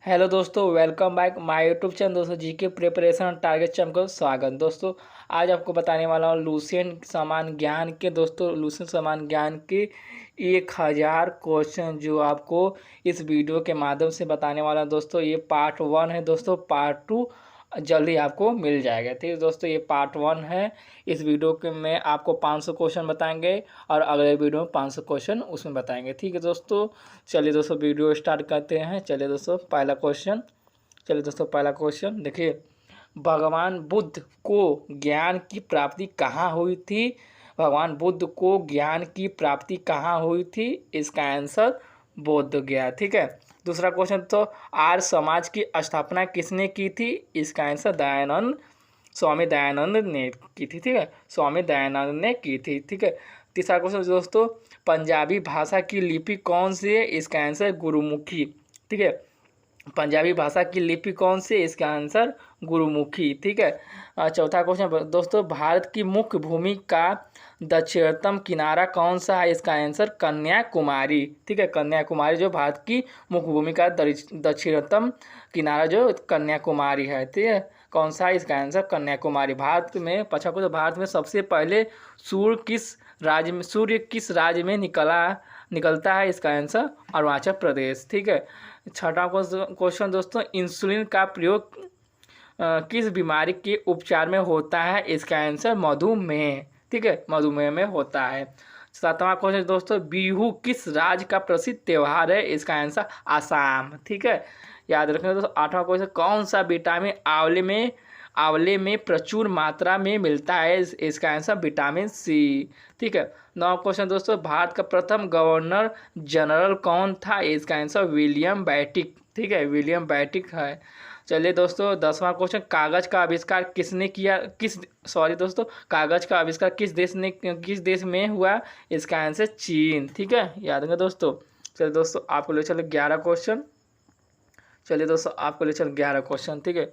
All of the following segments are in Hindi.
हेलो दोस्तों, welcome back my YouTube channel. दोस्तों जीके प्रिपरेशन टारगेट चैनल को स्वागत। दोस्तों आज आपको बताने वाला हूँ लुसेंट समान ज्ञान के लुसेंट समान ज्ञान के 1000 क्वेश्चन जो आपको इस वीडियो के माध्यम से बताने वाला हूं। दोस्तों ये पार्ट 1 है। दोस्तों पार्ट 2 जल्दी आपको मिल जाएगा। ठीक है दोस्तों, ये पार्ट 1 है। इस वीडियो के में आपको 500 क्वेश्चन बताएंगे और अगले वीडियो में 500 क्वेश्चन उसमें बताएंगे। ठीक है दोस्तों, चलिए दोस्तों वीडियो स्टार्ट करते हैं। चलिए दोस्तों पहला क्वेश्चन देखिए, भगवान बुद्ध को ज्ञान की प्राप्ति कहाँ हुई थी? भगवान बुद्ध को ज्ञान की प्राप्ति कहाँ हुई थी? इसका आंसर बोध गया। ठीक है। दूसरा क्वेश्चन, तो आर्य समाज की स्थापना किसने की थी? इसका आंसर स्वामी दयानंद ने की थी। ठीक है, स्वामी दयानंद ने की थी। ठीक है। तीसरा क्वेश्चन दोस्तों, पंजाबी भाषा की लिपि कौन सी है? इसका आंसर गुरुमुखी। ठीक है, पंजाबी भाषा की लिपि कौन सी है? इसका आंसर गुरुमुखी। ठीक है। चौथा क्वेश्चन दोस्तों, भारत की मुख्य भूमि का दक्षिणतम किनारा कौन सा है? इसका आंसर कन्याकुमारी। ठीक है, कन्याकुमारी जो भारत की मुख्य भूमि का दक्षिणतम किनारा जो कन्याकुमारी है। ठीक है, कौन सा है? इसका आंसर कन्याकुमारी। भारत में पांचवा क्वेश्चन, भारत में सबसे पहले सूर्य किस राज्य में निकलता है? इसका आंसर अरुणाचल प्रदेश। ठीक है। छठा क्वेश्चन दोस्तों, इंसुलिन का प्रयोग किस बीमारी के उपचार में होता है? इसका आंसर मधुमेह। ठीक है, मधुमेह में होता है। सातवां क्वेश्चन दोस्तों, बिहू किस राज्य का प्रसिद्ध त्यौहार है? इसका आंसर आसाम। ठीक है, याद रखना दोस्तों। आठवां क्वेश्चन, कौन सा विटामिन आंवले में प्रचुर मात्रा में मिलता है? इसका आंसर विटामिन सी। ठीक है। नौ क्वेश्चन दोस्तों, भारत का प्रथम गवर्नर जनरल कौन था? इसका आंसर विलियम बेंटिक। ठीक है, विलियम बेंटिक है। चलिए दोस्तों, 10वां क्वेश्चन, कागज का आविष्कार कागज का आविष्कार किस देश में हुआ? इसका आंसर चीन। ठीक है, याद रखेंगे दोस्तों। चलिए दोस्तों, आपको ले चले 11 क्वेश्चन। ठीक है,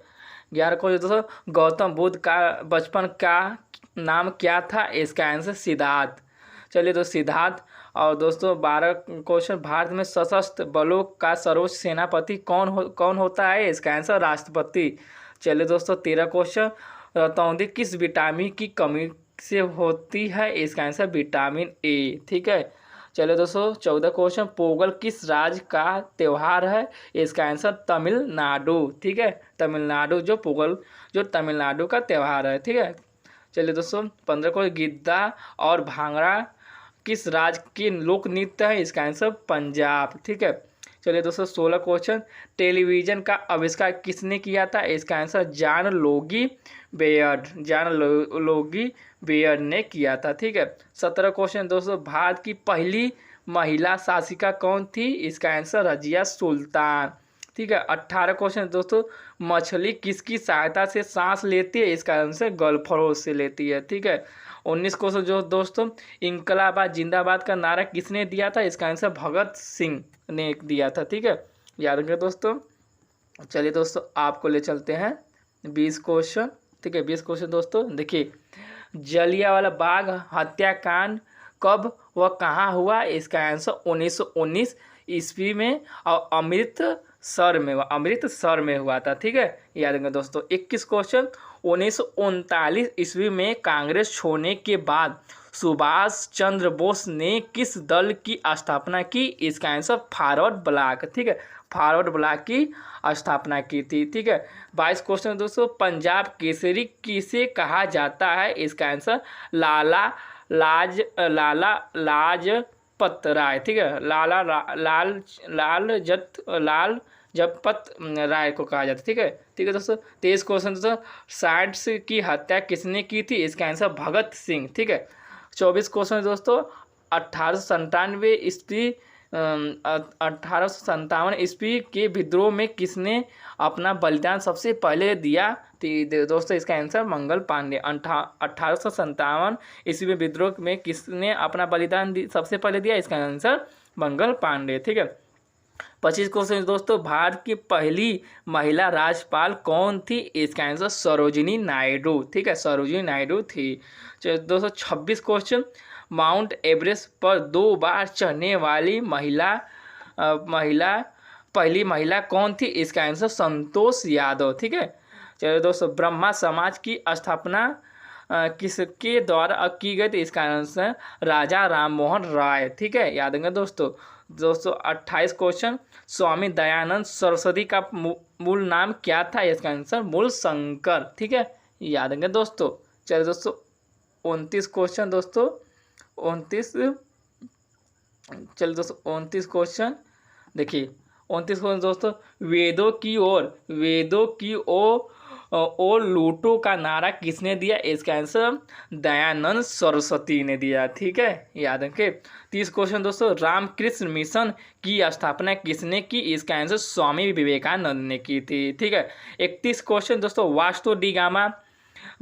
11 क्वेश्चन दोस्तों, गौतम बुद्ध का बचपन का नाम क्या था? इसका आंसर सिद्धार्थ। चलिए दोस्तों, सिद्धार्थ। और दोस्तों 12 क्वेश्चन, भारत में सशस्त्र बलों का सर्वोच्च सेनापति कौन होता है? इसका आंसर राष्ट्रपति। चलिए दोस्तों, 13 क्वेश्चन, रतौंधी किस विटामिन की कमी से होती है? इसका आंसर विटामिन ए। ठीक है। चलिए दोस्तों, 14 क्वेश्चन, पोंगल किस राज्य का त्यौहार है? इसका आंसर तमिलनाडु। ठीक है, तमिलनाडु जो तमिलनाडु का त्यौहार है। ठीक है। चलिए दोस्तों, 15 क्वेश्चन, गिद्दा और भांगड़ा किस राज्य के लोक नृत्य है? इसका आंसर पंजाब। ठीक है। चलिए दोस्तों, 16 क्वेश्चन, टेलीविजन का आविष्कार किसने किया था? इसका आंसर जॉन लोगी बेयर्ड ने किया था। ठीक है। 17 क्वेश्चन दोस्तों, भारत की पहली महिला शासिका कौन थी? इसका आंसर रजिया सुल्तान। ठीक है। 18 क्वेश्चन दोस्तों, मछली किसकी सहायता से सांस लेती है? इसका आंसर गलफरोश से लेती है। ठीक है। 19 क्वेश्चन जो दोस्तों, इंकलाबाद जिंदाबाद का नारा किसने दिया था? इसका आंसर भगत सिंह ने दिया था। ठीक है, याद रखिए दोस्तों। चलिए दोस्तों, आपको ले चलते हैं 20 क्वेश्चन। ठीक है, 20 क्वेश्चन दोस्तों देखिए, जलियांवाला बाग हत्याकांड कब व कहाँ हुआ? इसका आंसर 1919 ईस्वी में और अमृतसर में हुआ था। ठीक है, याद रखेंगे दोस्तों। 21 क्वेश्चन, 1939 ईस्वी में कांग्रेस छोड़ने के बाद सुभाष चंद्र बोस ने किस दल की स्थापना की? इसका आंसर फॉरवर्ड ब्लॉक। ठीक है, फॉरवर्ड ब्लॉक की स्थापना की थी। ठीक है। 22 क्वेश्चन दोस्तों, पंजाब केसरी किसे कहा जाता है? इसका आंसर लाला लाजपत राय। ठीक है, लाल जगपत राय को कहा जाता है। ठीक है। ठीक है दोस्तों, 23 क्वेश्चन दोस्तों, साइंट्स की हत्या किसने की थी? इसका आंसर भगत सिंह। ठीक है। 24 क्वेश्चन दोस्तों, 1857 ईस्वी के विद्रोह में किसने अपना बलिदान सबसे पहले दिया? दोस्तों इसका आंसर मंगल पांडे। 1857 ईस्वी में विद्रोह में किसने अपना बलिदान सबसे पहले दिया? इसका आंसर मंगल पांडे। ठीक है। 25 क्वेश्चन दोस्तों, भारत की पहली महिला राज्यपाल कौन थी? इसका आंसर सरोजिनी नायडू। ठीक है, सरोजिनी नायडू थी। दोस्तों 26 क्वेश्चन, माउंट एवरेस्ट पर 2 बार चढ़ने वाली महिला पहली महिला कौन थी? इसका आंसर संतोष यादव। ठीक है, चलिए दोस्तों, ब्रह्मा समाज की स्थापना किसके द्वारा की गई थी? इसका आंसर राजा राम मोहन राय। ठीक है, याद रखेंगे दोस्तों। 228 क्वेश्चन, स्वामी दयानंद सरस्वती का मूल नाम क्या था? इसका आंसर मूल शंकर। ठीक है, याद रखेंगे दोस्तों। चलिए दोस्तों, 29 क्वेश्चन दोस्तों, 29, चलिए दोस्तों 29 क्वेश्चन देखिए। 29 क्वेश्चन दोस्तों, वेदों की ओर लूटो का नारा किसने दिया? इसका आंसर दयानंद सरस्वती ने दिया। ठीक है, याद रखें। 30 क्वेश्चन दोस्तों, रामकृष्ण मिशन की स्थापना किसने की? इसका आंसर स्वामी विवेकानंद ने की थी। ठीक है, 31 क्वेश्चन दोस्तों, वास्को डी गामा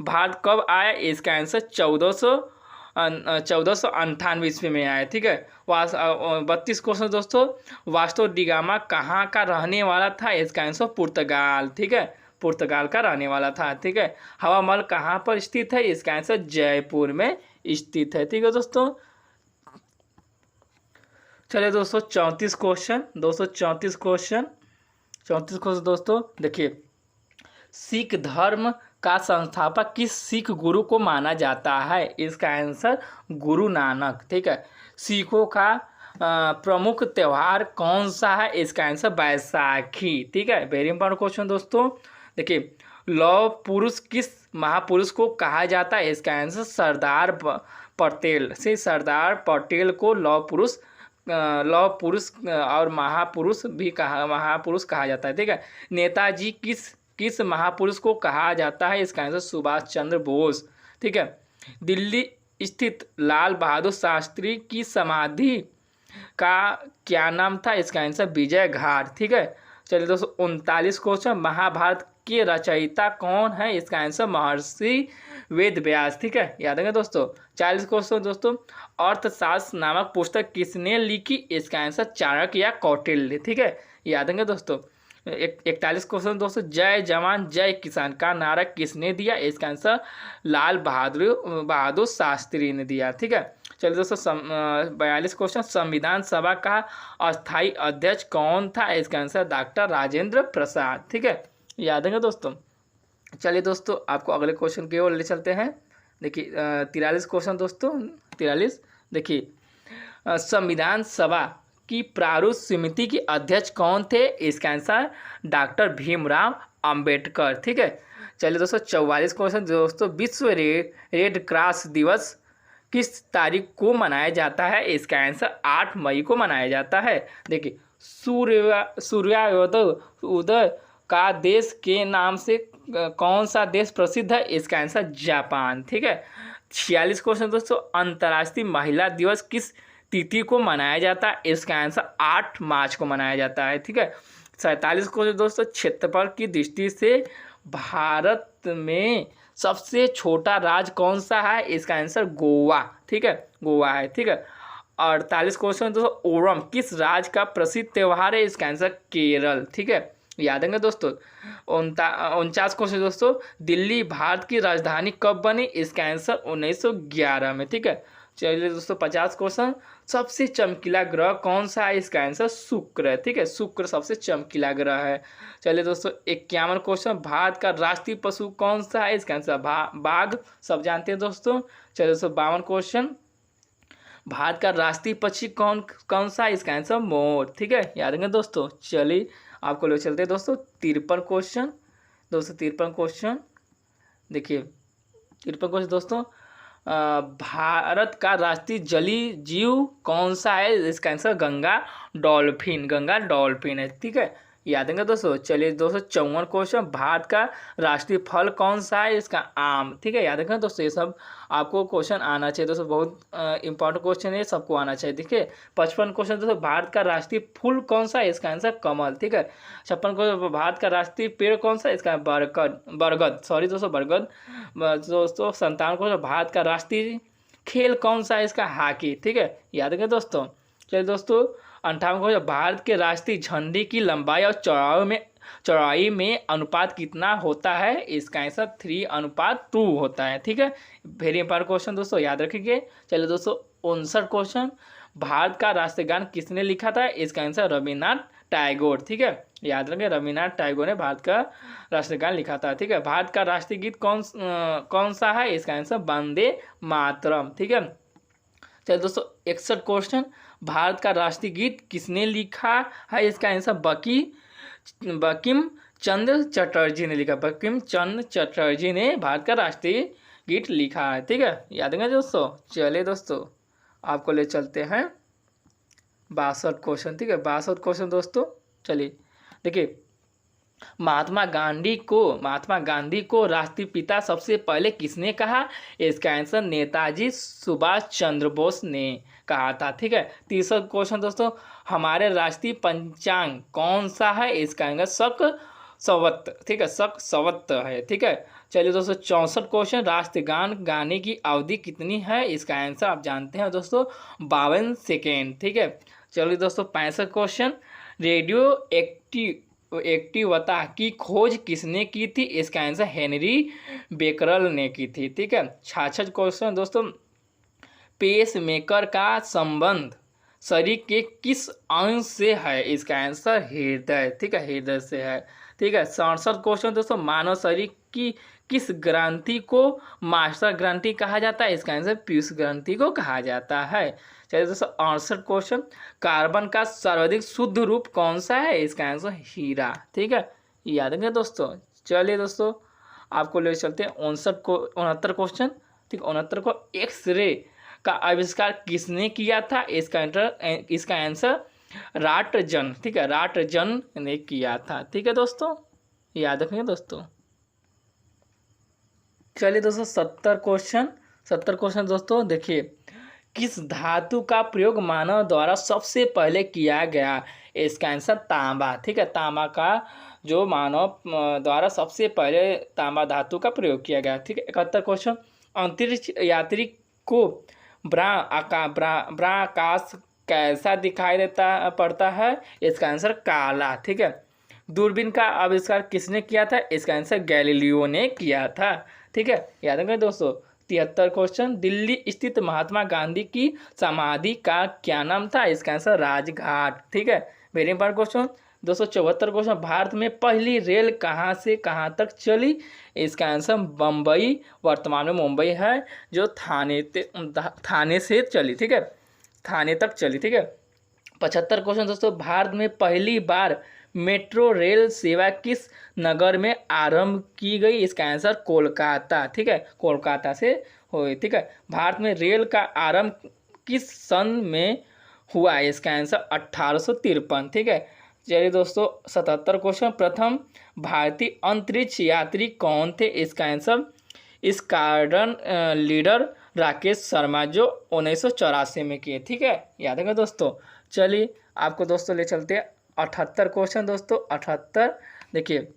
भारत कब आया? इसका आंसर 1498 ईस्वी में आया। ठीक है, 32 क्वेश्चन दोस्तों, वास्को डी गामा कहाँ का रहने वाला था? इसका आंसर पुर्तगाल। ठीक है, पुर्तगाल का रहने वाला था। ठीक है, हवा महल कहाँ पर स्थित है? इसका आंसर जयपुर में स्थित है। ठीक है दोस्तों, चलिए दोस्तों 34 क्वेश्चन, 234 क्वेश्चन, 34 क्वेश्चन दोस्तों देखिए। सिख धर्म का संस्थापक किस सिख गुरु को माना जाता है? इसका आंसर गुरु नानक। ठीक है, सिखों का प्रमुख त्यौहार कौन सा है? इसका आंसर बैसाखी। ठीक है, वेरी इंपॉर्टेंट क्वेश्चन दोस्तों। देखिए, लौह पुरुष किस महापुरुष को कहा जाता है? इसका आंसर सरदार पटेल। से सरदार पटेल को लौह पुरुष और महापुरुष कहा जाता है। ठीक है, नेताजी किस महापुरुष को कहा जाता है? इसका आंसर सुभाष चंद्र बोस। ठीक है, दिल्ली स्थित लाल बहादुर शास्त्री की समाधि का क्या नाम था? इसका आंसर विजय घाट। ठीक है, चलिए दोस्तों 39 क्वेश्चन, महाभारत के रचयिता कौन है? इसका आंसर महर्षि वेद व्यास। ठीक है, याद रखें दोस्तों। 40 क्वेश्चन दोस्तों, अर्थशास्त्र नामक पुस्तक किसने लिखी? इसका आंसर चाणक्य या कौटिल्य। ठीक है, याद रखें दोस्तों। 41 क्वेश्चन दोस्तों, जय जवान जय किसान का नारा किसने दिया? इसका आंसर लाल बहादुर शास्त्री ने दिया। ठीक है, चलिए दोस्तों 42 क्वेश्चन, संविधान सभा का अस्थायी अध्यक्ष कौन था? इसका आंसर डॉक्टर राजेंद्र प्रसाद। ठीक है, याद है दोस्तों। चलिए दोस्तों, आपको अगले क्वेश्चन की ओर ले चलते हैं। देखिए 43 क्वेश्चन दोस्तों, 43 देखिए, संविधान सभा की प्रारूप समिति के अध्यक्ष कौन थे? इसका आंसर डॉक्टर भीमराव अंबेडकर। ठीक है, चलिए दोस्तों 44 क्वेश्चन दोस्तों, विश्व रेड क्रॉस दिवस किस तारीख को मनाया जाता है? इसका आंसर 8 मई को मनाया जाता है। देखिए, सूर्योदय का देश के नाम से कौन सा देश प्रसिद्ध है? इसका आंसर जापान। ठीक है, 46 क्वेश्चन दोस्तों, अंतर्राष्ट्रीय महिला दिवस किस तिथि को मनाया जाता है? इसका आंसर 8 मार्च को मनाया जाता है। ठीक है, 47 क्वेश्चन दोस्तों, क्षेत्रफल की दृष्टि से भारत में सबसे छोटा राज्य कौन सा है? इसका आंसर गोवा। ठीक है, गोवा है। ठीक है, 48 क्वेश्चन दोस्तों, ओणम किस राज्य का प्रसिद्ध त्यौहार है? इसका आंसर केरल। ठीक है, याद है दोस्तों। 49 क्वेश्चन दोस्तों, दिल्ली भारत की राजधानी कब बनी? इसका आंसर 1911 में। ठीक है, चलिए दोस्तों 50 क्वेश्चन, सबसे चमकीला ग्रह कौन सा है? इसका आंसर शुक्र है। ठीक है, शुक्र सबसे चमकीला ग्रह है। चलिए दोस्तों 51 क्वेश्चन, भारत का राष्ट्रीय पशु कौन सा है? इसका आंसर बाघ, सब जानते हैं दोस्तों। चलिए दोस्तों 52 क्वेश्चन, भारत का राष्ट्रीय पक्षी कौन सा है? इसका आंसर मोर। ठीक है, याद रखेंगे दोस्तों। चलिए आपको ले चलते हैं दोस्तों 53 क्वेश्चन, 253 क्वेश्चन देखिए। 53 क्वेश्चन दोस्तों, भारत का राष्ट्रीय जलीय जीव कौन सा है? इसका आंसर गंगा डॉल्फिन है। ठीक है, याद है दोस्तों। चलिए 254 क्वेश्चन, भारत का राष्ट्रीय फल कौन सा है? इसका आम। ठीक है, याद रखें दोस्तों, ये सब आपको क्वेश्चन आना चाहिए दोस्तों, बहुत इंपॉर्टेंट क्वेश्चन है, सबको आना चाहिए। देखिए 55 क्वेश्चन दोस्तों, भारत का राष्ट्रीय फूल कौन सा है? इसका आंसर कमल। ठीक है, 56 क्वेश्चन, भारत का राष्ट्रीय पेड़ कौन सा है? इसका बरगद। सॉरी दोस्तों, बरगद। दोस्तों 57 क्वेश्चन, भारत का राष्ट्रीय खेल कौन सा है? इसका हॉकी। ठीक है, याद रखें दोस्तों। चलिए दोस्तों 58 क्वेश्चन, भारत के राष्ट्रीय झंडे की लंबाई और चौड़ाई में अनुपात कितना होता है? इसका आंसर 3:2 होता है। ठीक है, वेरी इंपॉर्टेंट क्वेश्चन दोस्तों, याद रखेंगे। चलिए दोस्तों 59 क्वेश्चन, भारत का राष्ट्रीय गान किसने लिखा था? इसका आंसर रविन्द्रनाथ टैगोर, ठीक है, याद रखें रविन्द्रनाथ टैगोर ने भारत का राष्ट्रगान लिखा था, ठीक है। भारत का राष्ट्रीय गीत कौन सा है? इसका आंसर वंदे मातरम, ठीक है। चलिए दोस्तों 61 क्वेश्चन, भारत का राष्ट्रीय गीत किसने लिखा है? इसका आंसर बंकिम चंद्र चटर्जी ने लिखा। बंकिम चंद्र चटर्जी ने भारत का राष्ट्रीय गीत लिखा है, ठीक है, याद है दोस्तों। चलिए दोस्तों आपको ले चलते हैं 62 क्वेश्चन, ठीक है, 62 क्वेश्चन दोस्तों। चलिए देखिए, महात्मा गांधी को राष्ट्रीय पिता सबसे पहले किसने कहा? इसका आंसर नेताजी सुभाष चंद्र बोस ने कहा था, ठीक है। 30 क्वेश्चन दोस्तों, हमारे राष्ट्रीय पंचांग कौन सा है? इसका आंसर शक संवत, ठीक है, शक संवत है, ठीक है। चलिए दोस्तों 64 क्वेश्चन, राष्ट्रगान गाने की अवधि कितनी है? इसका आंसर आप जानते हैं दोस्तों 52 सेकेंड, ठीक है। चलिए दोस्तों 65 क्वेश्चन, रेडियो एक्टिवता की खोज किसने की थी? इसका आंसर हेनरी बेकरल ने की थी, ठीक है। 66 क्वेश्चन दोस्तों, पेसमेकर का संबंध शरीर के किस अंश से है? इसका आंसर हृदय, ठीक है, हृदय से है, ठीक है। 67 क्वेश्चन दोस्तों, मानव शरीर की किस ग्रंथि को मास्टर ग्रंथि कहा जाता है? इसका आंसर पीयूष ग्रंथि को कहा जाता है। चलिए दोस्तों 68 क्वेश्चन, कार्बन का सर्वाधिक शुद्ध रूप कौन सा है? इसका आंसर हीरा, ठीक है, याद रखें दोस्तों। चलिए दोस्तों आपको ले चलते हैं 69 क्वेश्चन, ठीक, 69 को एक्सरे का आविष्कार किसने किया था? इसका आंसर राटजन, ठीक है, राटजन ने किया था, ठीक है दोस्तों, याद रखेंगे दोस्तों। चलिए दोस्तों 70 क्वेश्चन दोस्तों, देखिए, किस धातु का प्रयोग मानव द्वारा सबसे पहले किया गया? इसका आंसर तांबा, ठीक है, तांबा का जो मानव द्वारा सबसे पहले तांबा धातु का प्रयोग किया गया, ठीक है। 71 क्वेश्चन, अंतरिक्ष यात्री को ब्रह्माकाश कैसा दिखाई पड़ता है? इसका आंसर काला, ठीक है। दूरबीन का आविष्कार किसने किया था? इसका आंसर गैलीलियो ने किया था, ठीक है, याद रखें दोस्तों। 73 क्वेश्चन, दिल्ली स्थित महात्मा गांधी की समाधि का क्या नाम था? इसका आंसर राजघाट, ठीक है, very important question. 274 question, Bharat में पहली रेल कहाँ से कहाँ तक चली? इसका आंसर बम्बई, वर्तमान में मुंबई है, जो थाने से चली, ठीक है, थाने तक चली, ठीक है। 75 क्वेश्चन दोस्तों, भारत में पहली बार मेट्रो रेल सेवा किस नगर में आरंभ की गई? इसका आंसर कोलकाता, ठीक है, कोलकाता से हुई, ठीक है। भारत में रेल का आरंभ किस सन में हुआ? इसका आंसर 1853, ठीक है। चलिए दोस्तों 77 क्वेश्चन, प्रथम भारतीय अंतरिक्ष यात्री कौन थे? इसका answer squadron leader Rakesh Sharma, जो 1984 में किए, ठीक है, याद है दोस्तों। चलिए आपको दोस्तों ले चलते हैं 78 क्वेश्चन दोस्तों। 78 देखिए,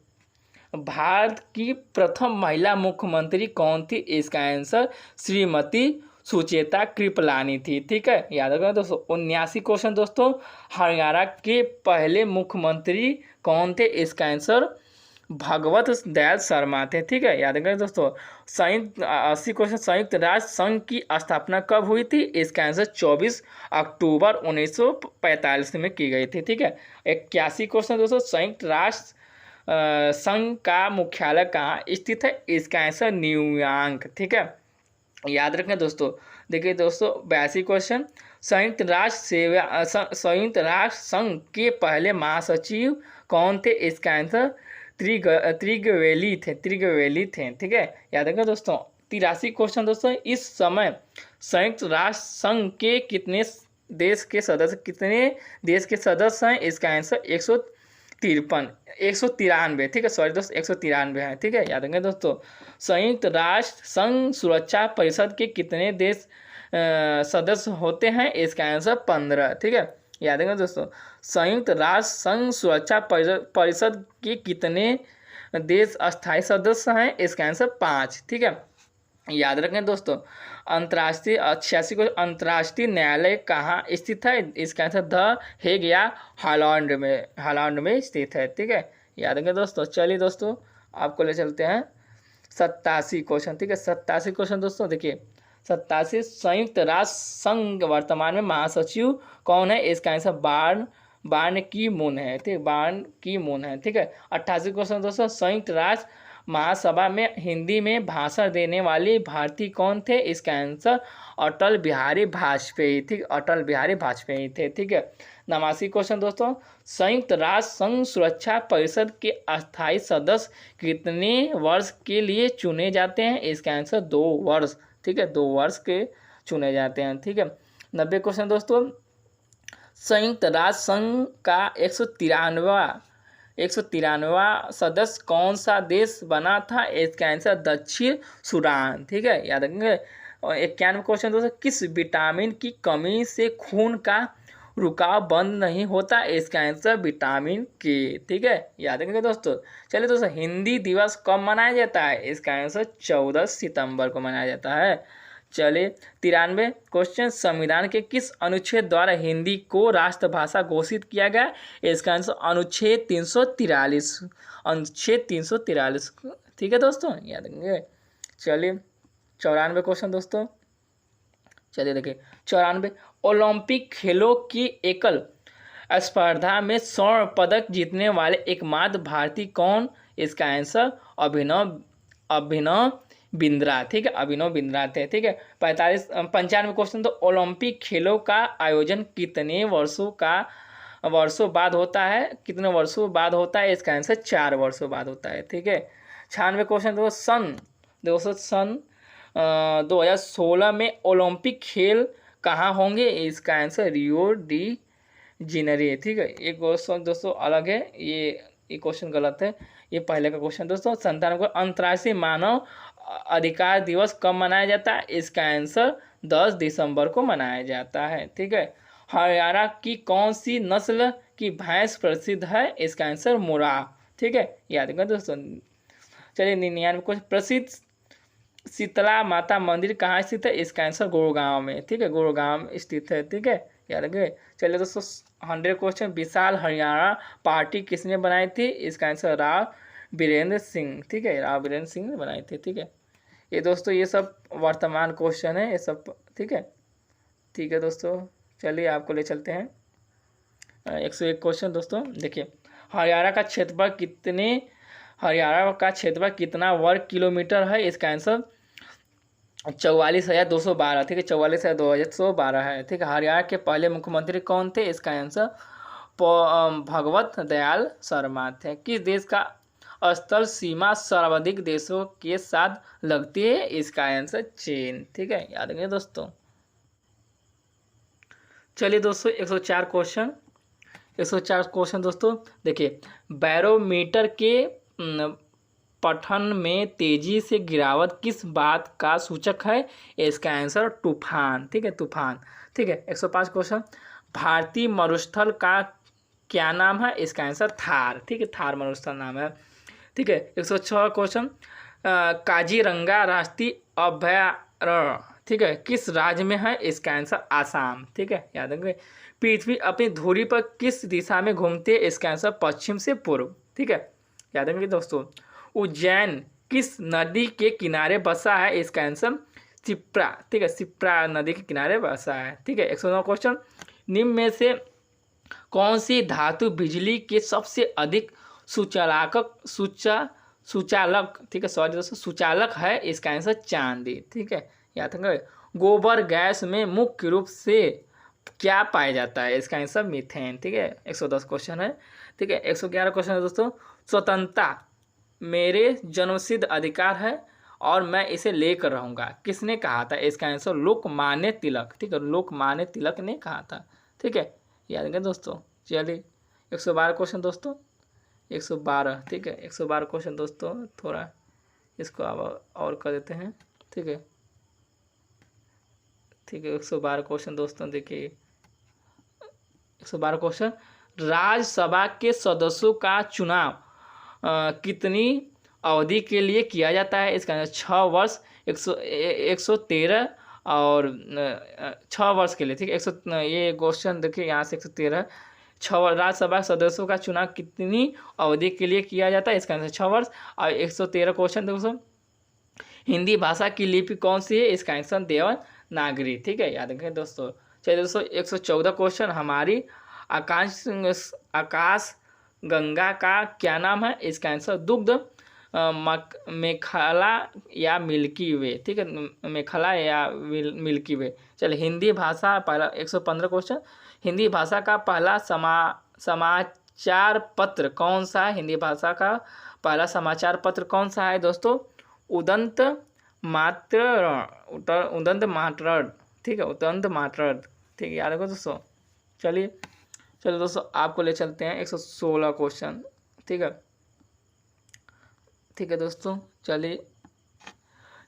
भारत की प्रथम महिला मुख्यमंत्री कौन थी? इसका आंसर श्रीमती सुचेता कृपलानी थी, ठीक है, याद रखना दोस्तों। 79 क्वेश्चन दोस्तों, हरियाणा के पहले मुख्यमंत्री कौन थे? इसका आंसर भगवत दयाल शर्मा थे, ठीक है, याद रखें दोस्तों। 80 क्वेश्चन, संयुक्त राष्ट्र संघ की स्थापना कब हुई थी? इसका आंसर 24 अक्टूबर 1945 में की गई थी, ठीक है। 81 क्वेश्चन दोस्तों, संयुक्त राष्ट्र संघ का मुख्यालय कहाँ स्थित है? इसका आंसर न्यूयॉर्क, ठीक है, याद रखें दोस्तों। देखिए दोस्तों 82 क्वेश्चन, संयुक्त राष्ट्र संघ के पहले महासचिव कौन थे? इसका आंसर त्रिगवेली थे, ठीक है, याद रखें दोस्तों। 83 क्वेश्चन दोस्तों, इस समय संयुक्त राष्ट्र संघ के कितने देश के सदस्य हैं? इसका आंसर 193, ठीक है, सॉरी दोस्तों 193 है, ठीक है, याद रखें दोस्तों। संयुक्त राष्ट्र संघ सुरक्षा परिषद के कितने देश सदस्य होते हैं? इसका आंसर 15, ठीक है, याद रखें दोस्तों। संयुक्त राष्ट्र संघ सुरक्षा परिषद के कितने देश अस्थायी सदस्य हैं? इसका आंसर 5, ठीक है, याद रखें दोस्तों। अंतर्राष्ट्रीय 86 को अंतर्राष्ट्रीय न्यायालय कहाँ स्थित है? इसका आंसर द हेग या हॉलैंड में स्थित है, ठीक है, याद रखें दोस्तों। चलिए दोस्तों आपको ले चलते हैं 87 क्वेश्चन, ठीक है। 87 क्वेश्चन दोस्तों, देखिए 87, संयुक्त राष्ट्र संघ वर्तमान में महासचिव कौन है? इसका आंसर बान की मून है, ठीक, बान की मून है, ठीक है। 88 क्वेश्चन दोस्तों, संयुक्त राष्ट्र महासभा में हिंदी में भाषण देने वाले भारतीय कौन थे? इसका आंसर अटल बिहारी वाजपेयी, ठीक, अटल बिहारी वाजपेयी थे, ठीक है। 89 क्वेश्चन दोस्तों, संयुक्त राष्ट्र संघ सुरक्षा परिषद के अस्थायी सदस्य कितने वर्ष के लिए चुने जाते हैं? इसका आंसर 2 वर्ष, ठीक है, 2 वर्ष के चुने जाते हैं, ठीक है। 90 क्वेश्चन दोस्तों, संयुक्त राष्ट्र संघ का 193वां सदस्य कौन सा देश बना था? इसका आंसर दक्षिण सूडान, ठीक है, याद रखेंगे। और 91 क्वेश्चन दोस्तों, किस विटामिन की कमी से खून का रुकाव बंद नहीं होता? इसका आंसर विटामिन के, ठीक है, याद रखेंगे दोस्तों। चलिए दोस्तों, हिंदी दिवस कब मनाया जाता है? इसका आंसर 14 सितंबर को मनाया जाता है। चलिए 93 क्वेश्चन, संविधान के किस अनुच्छेद द्वारा हिंदी को राष्ट्रभाषा घोषित किया गया? इसका आंसर अनुच्छेद 343, अनुच्छेद 343, ठीक है दोस्तों, याद रखेंगे। चलिए 94 क्वेश्चन दोस्तों, चलिए देखिए 94, ओलंपिक खेलों की एकल स्पर्धा में स्वर्ण पदक जीतने वाले एकमात्र भारतीय कौन? इसका आंसर अभिनव बिंद्रा, ठीक है, अभिनव बिंद्रा थे, ठीक है। 95 क्वेश्चन, तो ओलंपिक खेलों का आयोजन कितने वर्षों बाद होता है? कितने वर्षों बाद होता है? इसका आंसर 4 वर्षों बाद होता है, ठीक है। 96 क्वेश्चन, तो सन 2016 में ओलंपिक खेल कहाँ होंगे? इसका आंसर रियो डी जेनेरो, ठीक है। एक क्वेश्चन दोस्तों अलग है, ये क्वेश्चन गलत है, ये पहले का क्वेश्चन दोस्तों। 97 को अंतर्राष्ट्रीय मानव अधिकार दिवस कब मनाया जाता है? इसका आंसर 10 दिसंबर को मनाया जाता है, ठीक है। हरियाणा की कौन सी नस्ल की भैंस प्रसिद्ध है? इसका आंसर मुर्रा, ठीक है, याद रखना दोस्तों। चलिए 99 कुछ, प्रसिद्ध शीतला माता मंदिर कहाँ स्थित है? इसका आंसर गुड़गांव में, ठीक है, गुड़गांव स्थित है, ठीक है, याद रखिए। चलिए दोस्तों 100 क्वेश्चन, विशाल हरियाणा पार्टी किसने बनाई थी? इसका आंसर राव वीरेंद्र सिंह, ठीक है, राव वीरेंद्र सिंह ने बनाई थी, ठीक है। ये दोस्तों ये सब वर्तमान क्वेश्चन है, ये सब, ठीक है, ठीक है दोस्तों। चलिए आपको ले चलते हैं 101 क्वेश्चन दोस्तों, देखिए हरियाणा का क्षेत्रफल कितना वर्ग किलोमीटर है? इसका आंसर 44,212, ठीक है, 44,212 है, ठीक है। हरियाणा के पहले मुख्यमंत्री कौन थे? इसका आंसर भगवत दयाल शर्मा थे। किस देश का स्थल सीमा सर्वाधिक देशों के साथ लगती है? इसका आंसर चीन, ठीक है, याद रखिए दोस्तों। चलिए दोस्तों 104 क्वेश्चन दोस्तों, देखिए बैरोमीटर के पठन में तेजी से गिरावट किस बात का सूचक है? इसका आंसर तूफान, ठीक है, तूफान, ठीक है। 105 क्वेश्चन, भारतीय मरुस्थल का क्या नाम है? इसका आंसर थार, ठीक है, थार मरुस्थल नाम है, ठीक है। 106 क्वेश्चन, काजीरंगा राष्ट्रीय अभयारण्य, ठीक है, किस राज्य में है? इसका आंसर आसाम, ठीक है, याद रखेंगे। पृथ्वी अपनी धुरी पर किस दिशा में घूमती है? इसका आंसर पश्चिम से पूर्व, ठीक है, याद रखेंगे दोस्तों। उज्जैन किस नदी के किनारे बसा है? इसका आंसर शिप्रा, ठीक है, शिप्रा नदी के किनारे बसा है, ठीक है। 109 क्वेश्चन, निम्न में से कौन सी धातु बिजली के सबसे अधिक सुचालक, ठीक है, सॉरी दोस्तों, सुचालक है? इसका आंसर चांदी, ठीक है, याद रखेंगे। गोबर गैस में मुख्य रूप से क्या पाया जाता है? इसका आंसर मीथेन, ठीक है। 110 क्वेश्चन है, ठीक है। 111 क्वेश्चन है दोस्तों, स्वतंत्रता मेरे जन्मसिद्ध अधिकार है और मैं इसे लेकर रहूँगा, किसने कहा था? इसका आंसर लोकमान्य तिलक, ठीक है, लोकमान्य तिलक ने कहा था, ठीक है, याद रखें दोस्तों। चलिए 112 क्वेश्चन दोस्तों, 112, ठीक है, 112 क्वेश्चन दोस्तों, थोड़ा इसको अब और कर देते हैं, ठीक है, ठीक है। 112 क्वेश्चन दोस्तों, देखिए 112 क्वेश्चन, राज्यसभा के सदस्यों का चुनाव कितनी अवधि के लिए किया जाता है? इसका आंसर 6 वर्ष, 113 और 6 वर्ष के लिए, ठीक है। ये क्वेश्चन देखिए यहाँ से 113, 6 राज्यसभा सदस्यों का चुनाव कितनी अवधि के लिए किया जाता है? इसका आंसर 6 वर्ष। और 113 क्वेश्चन दोस्तों, हिंदी भाषा की लिपि कौन सी है? इसका आंसर देवनागरी, ठीक है, याद रखें दोस्तों। चलिए दोस्तों 114 क्वेश्चन, हमारी आकाश गंगा का क्या नाम है? इसका आंसर दुग्ध मेखला या मिल्की वे। ठीक है, मेखला या मिल्की वे। चलिए, हिंदी भाषा पहला 115 क्वेश्चन। हिंदी भाषा का पहला समाचार पत्र कौन सा है? हिंदी भाषा का पहला समाचार पत्र कौन सा है दोस्तों? उदंत मातृ। ठीक है, उदंत मातृ। ठीक है, याद रखो दोस्तों। चलिए दोस्तों, आपको ले चलते हैं 116 क्वेश्चन। ठीक है दोस्तों, चलिए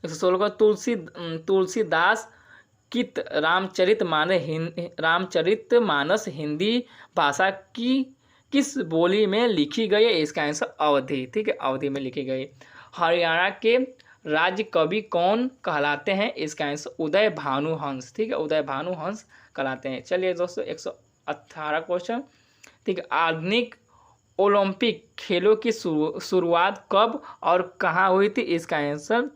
116 का तुलसीदास कित रामचरितमानस हिंदी भाषा की किस बोली में लिखी गई है? इसका आंसर अवधी। ठीक है, अवधी में लिखी गई। हरियाणा के राज्य कवि कौन कहलाते हैं? इसका आंसर उदय भानुहंस। ठीक है, उदय भानुहंस कहलाते हैं। चलिए दोस्तों, 118 क्वेश्चन। ठीक है, आधुनिक ओलंपिक खेलों की शुरुआत कब और कहाँ हुई थी? इसका आंसर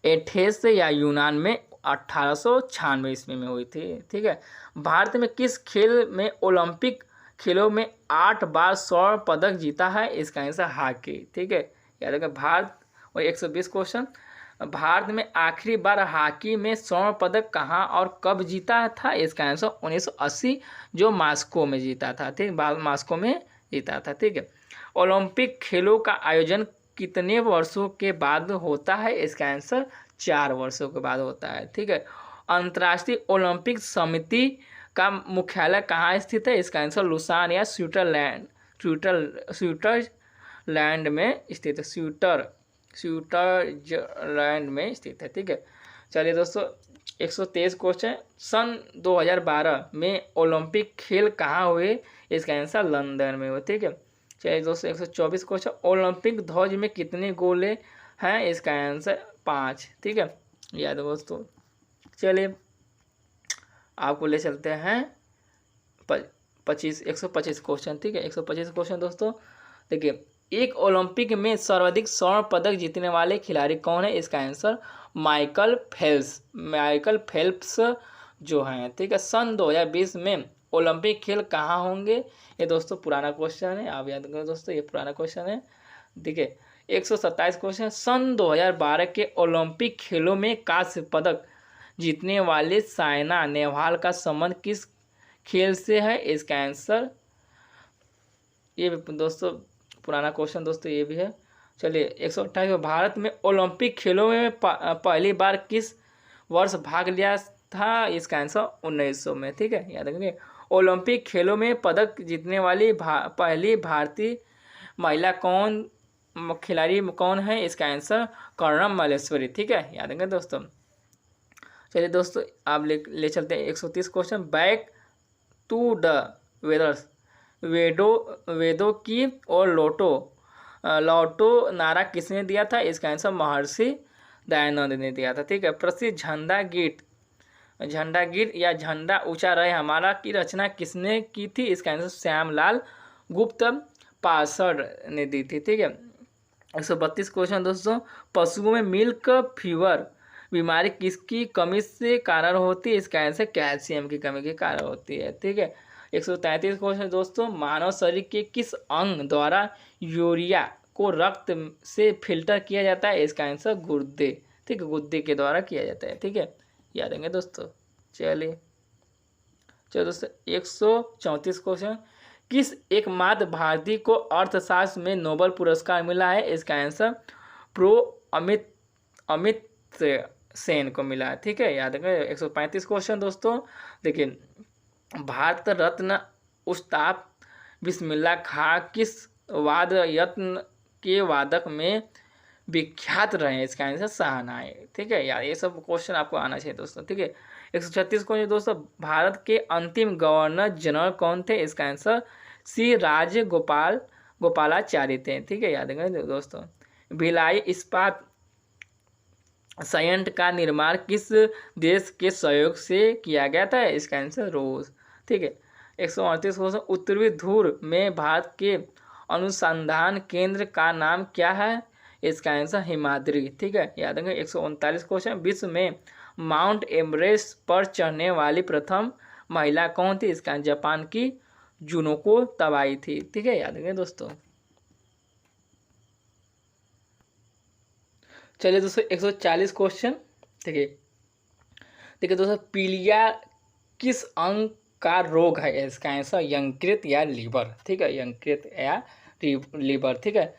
एथेंस या यूनान में 1896 ईस्वी में हुई थी। ठीक है, भारत में किस खेल में ओलंपिक खेलों में 8 बार स्वर्ण पदक जीता है? इसका आंसर हॉकी। ठीक है, याद रखें भारत। और 120 क्वेश्चन, भारत में आखिरी बार हॉकी में स्वर्ण पदक कहाँ और कब जीता था? इसका आंसर 1980, जो मॉस्को में जीता था। ठीक, मॉस्को में जीता था। ठीक है, ओलंपिक खेलों का आयोजन कितने वर्षों के बाद होता है? इसका आंसर 4 वर्षों के बाद होता है। ठीक है, अंतर्राष्ट्रीय ओलंपिक समिति का मुख्यालय कहाँ स्थित है? इसका आंसर लुसान या स्विट्जरलैंड में स्थित है। स्विट्जरलैंड में स्थित है। ठीक है, चलिए दोस्तों, 123 क्वेश्चन। सन 2012 में ओलंपिक खेल कहाँ हुए? इसका आंसर लंदन में हुआ। ठीक है, चलिए दोस्तों, 124 क्वेश्चन। ओलंपिक ध्वज में कितने गोले हैं? इसका आंसर 5। ठीक है, याद है दोस्तों। चलिए, आपको ले चलते हैं 125 क्वेश्चन। ठीक है, 125 क्वेश्चन दोस्तों। देखिए, एक ओलंपिक में सर्वाधिक स्वर्ण पदक जीतने वाले खिलाड़ी कौन है? इसका आंसर माइकल फेल्प्स जो हैं। ठीक है, सन 2020 में ओलंपिक खेल कहाँ होंगे? ये दोस्तों पुराना क्वेश्चन है, आप याद करो दोस्तों, ये पुराना क्वेश्चन है। देखिए, 127 क्वेश्चन। सन 2012 के ओलंपिक खेलों में कांस्य पदक जीतने वाले साइना नेहवाल का संबंध किस खेल से है? इसका आंसर, ये भी दोस्तों पुराना क्वेश्चन दोस्तों, ये भी है। चलिए, 128, भारत में ओलंपिक खेलों में पहली बार किस वर्ष भाग लिया था? इसका आंसर 1900 में। ठीक है, याद रखेंगे। ओलंपिक खेलों में पदक जीतने वाली पहली भारतीय महिला खिलाड़ी कौन है? इसका आंसर कर्णम मल्लेश्वरी। ठीक है, याद रखेंगे दोस्तों। चलिए दोस्तों, आप ले चलते हैं 130 question. Back to the Vedas, वेदों की और लौटो नारा किसने दिया था? इसका आंसर महर्षि दयानंद ने दिया था। ठीक है, प्रसिद्ध झंडा गीत या झंडा ऊंचा रहे हमारा की रचना किसने की थी? इसका आंसर श्यामलाल गुप्त पार्षद ने दी थी। ठीक है, 132 क्वेश्चन दोस्तों। पशुओं में मिल्क फीवर बीमारी किसकी कमी से कारण होती है? इसका आंसर कैल्शियम की कमी के कारण होती है। ठीक है, 133 क्वेश्चन दोस्तों। मानव शरीर के किस अंग द्वारा यूरिया को रक्त से फिल्टर किया जाता है? इसका आंसर गुर्दे। ठीक है, गुर्दे के द्वारा किया जाता है। ठीक है, याद रहेंगे दोस्तों। चलिए दोस्तों, 134 क्वेश्चन। किस एकमात्र भारतीय को अर्थशास्त्र में नोबेल पुरस्कार मिला है? इसका आंसर अमित सेन को मिला है। ठीक है, याद रखें। 135 क्वेश्चन दोस्तों। देखिए, भारत रत्न उस्ताद बिस्मिल्लाह खां किस वाद्ययंत्र के वादक में विख्यात रहे? इसका आंसर शहनाई। ठीक है यार, ये सब क्वेश्चन आपको आना चाहिए दोस्तों। ठीक है, 136 क्वेश्चन दोस्तों। भारत के अंतिम गवर्नर जनरल कौन थे? इसका आंसर श्री गोपालाचारी थे। ठीक है, याद रखें दोस्तों। भिलाई इस्पात संयंत्र का निर्माण किस देश के सहयोग से किया गया था? इसका आंसर रूस। ठीक है, 138 क्वेश्चन। उत्तरी ध्रुव में भारत के अनुसंधान केंद्र का नाम क्या है? इसका आंसर हिमाद्री। ठीक है, याद रखें। 139 क्वेश्चन। विश्व में माउंट एवरेस्ट पर चढ़ने वाली प्रथम महिला कौन थी? इसका जापान की जुनों को तबाही थी। ठीक है, याद रखें दोस्तों। चलिए दोस्तों 140 क्वेश्चन। ठीक है, देखिए दोस्तों, पीलिया किस अंग का रोग है? इसका आंसर यकृत या लीवर। ठीक है, यकृत या लीवर। ठीक है,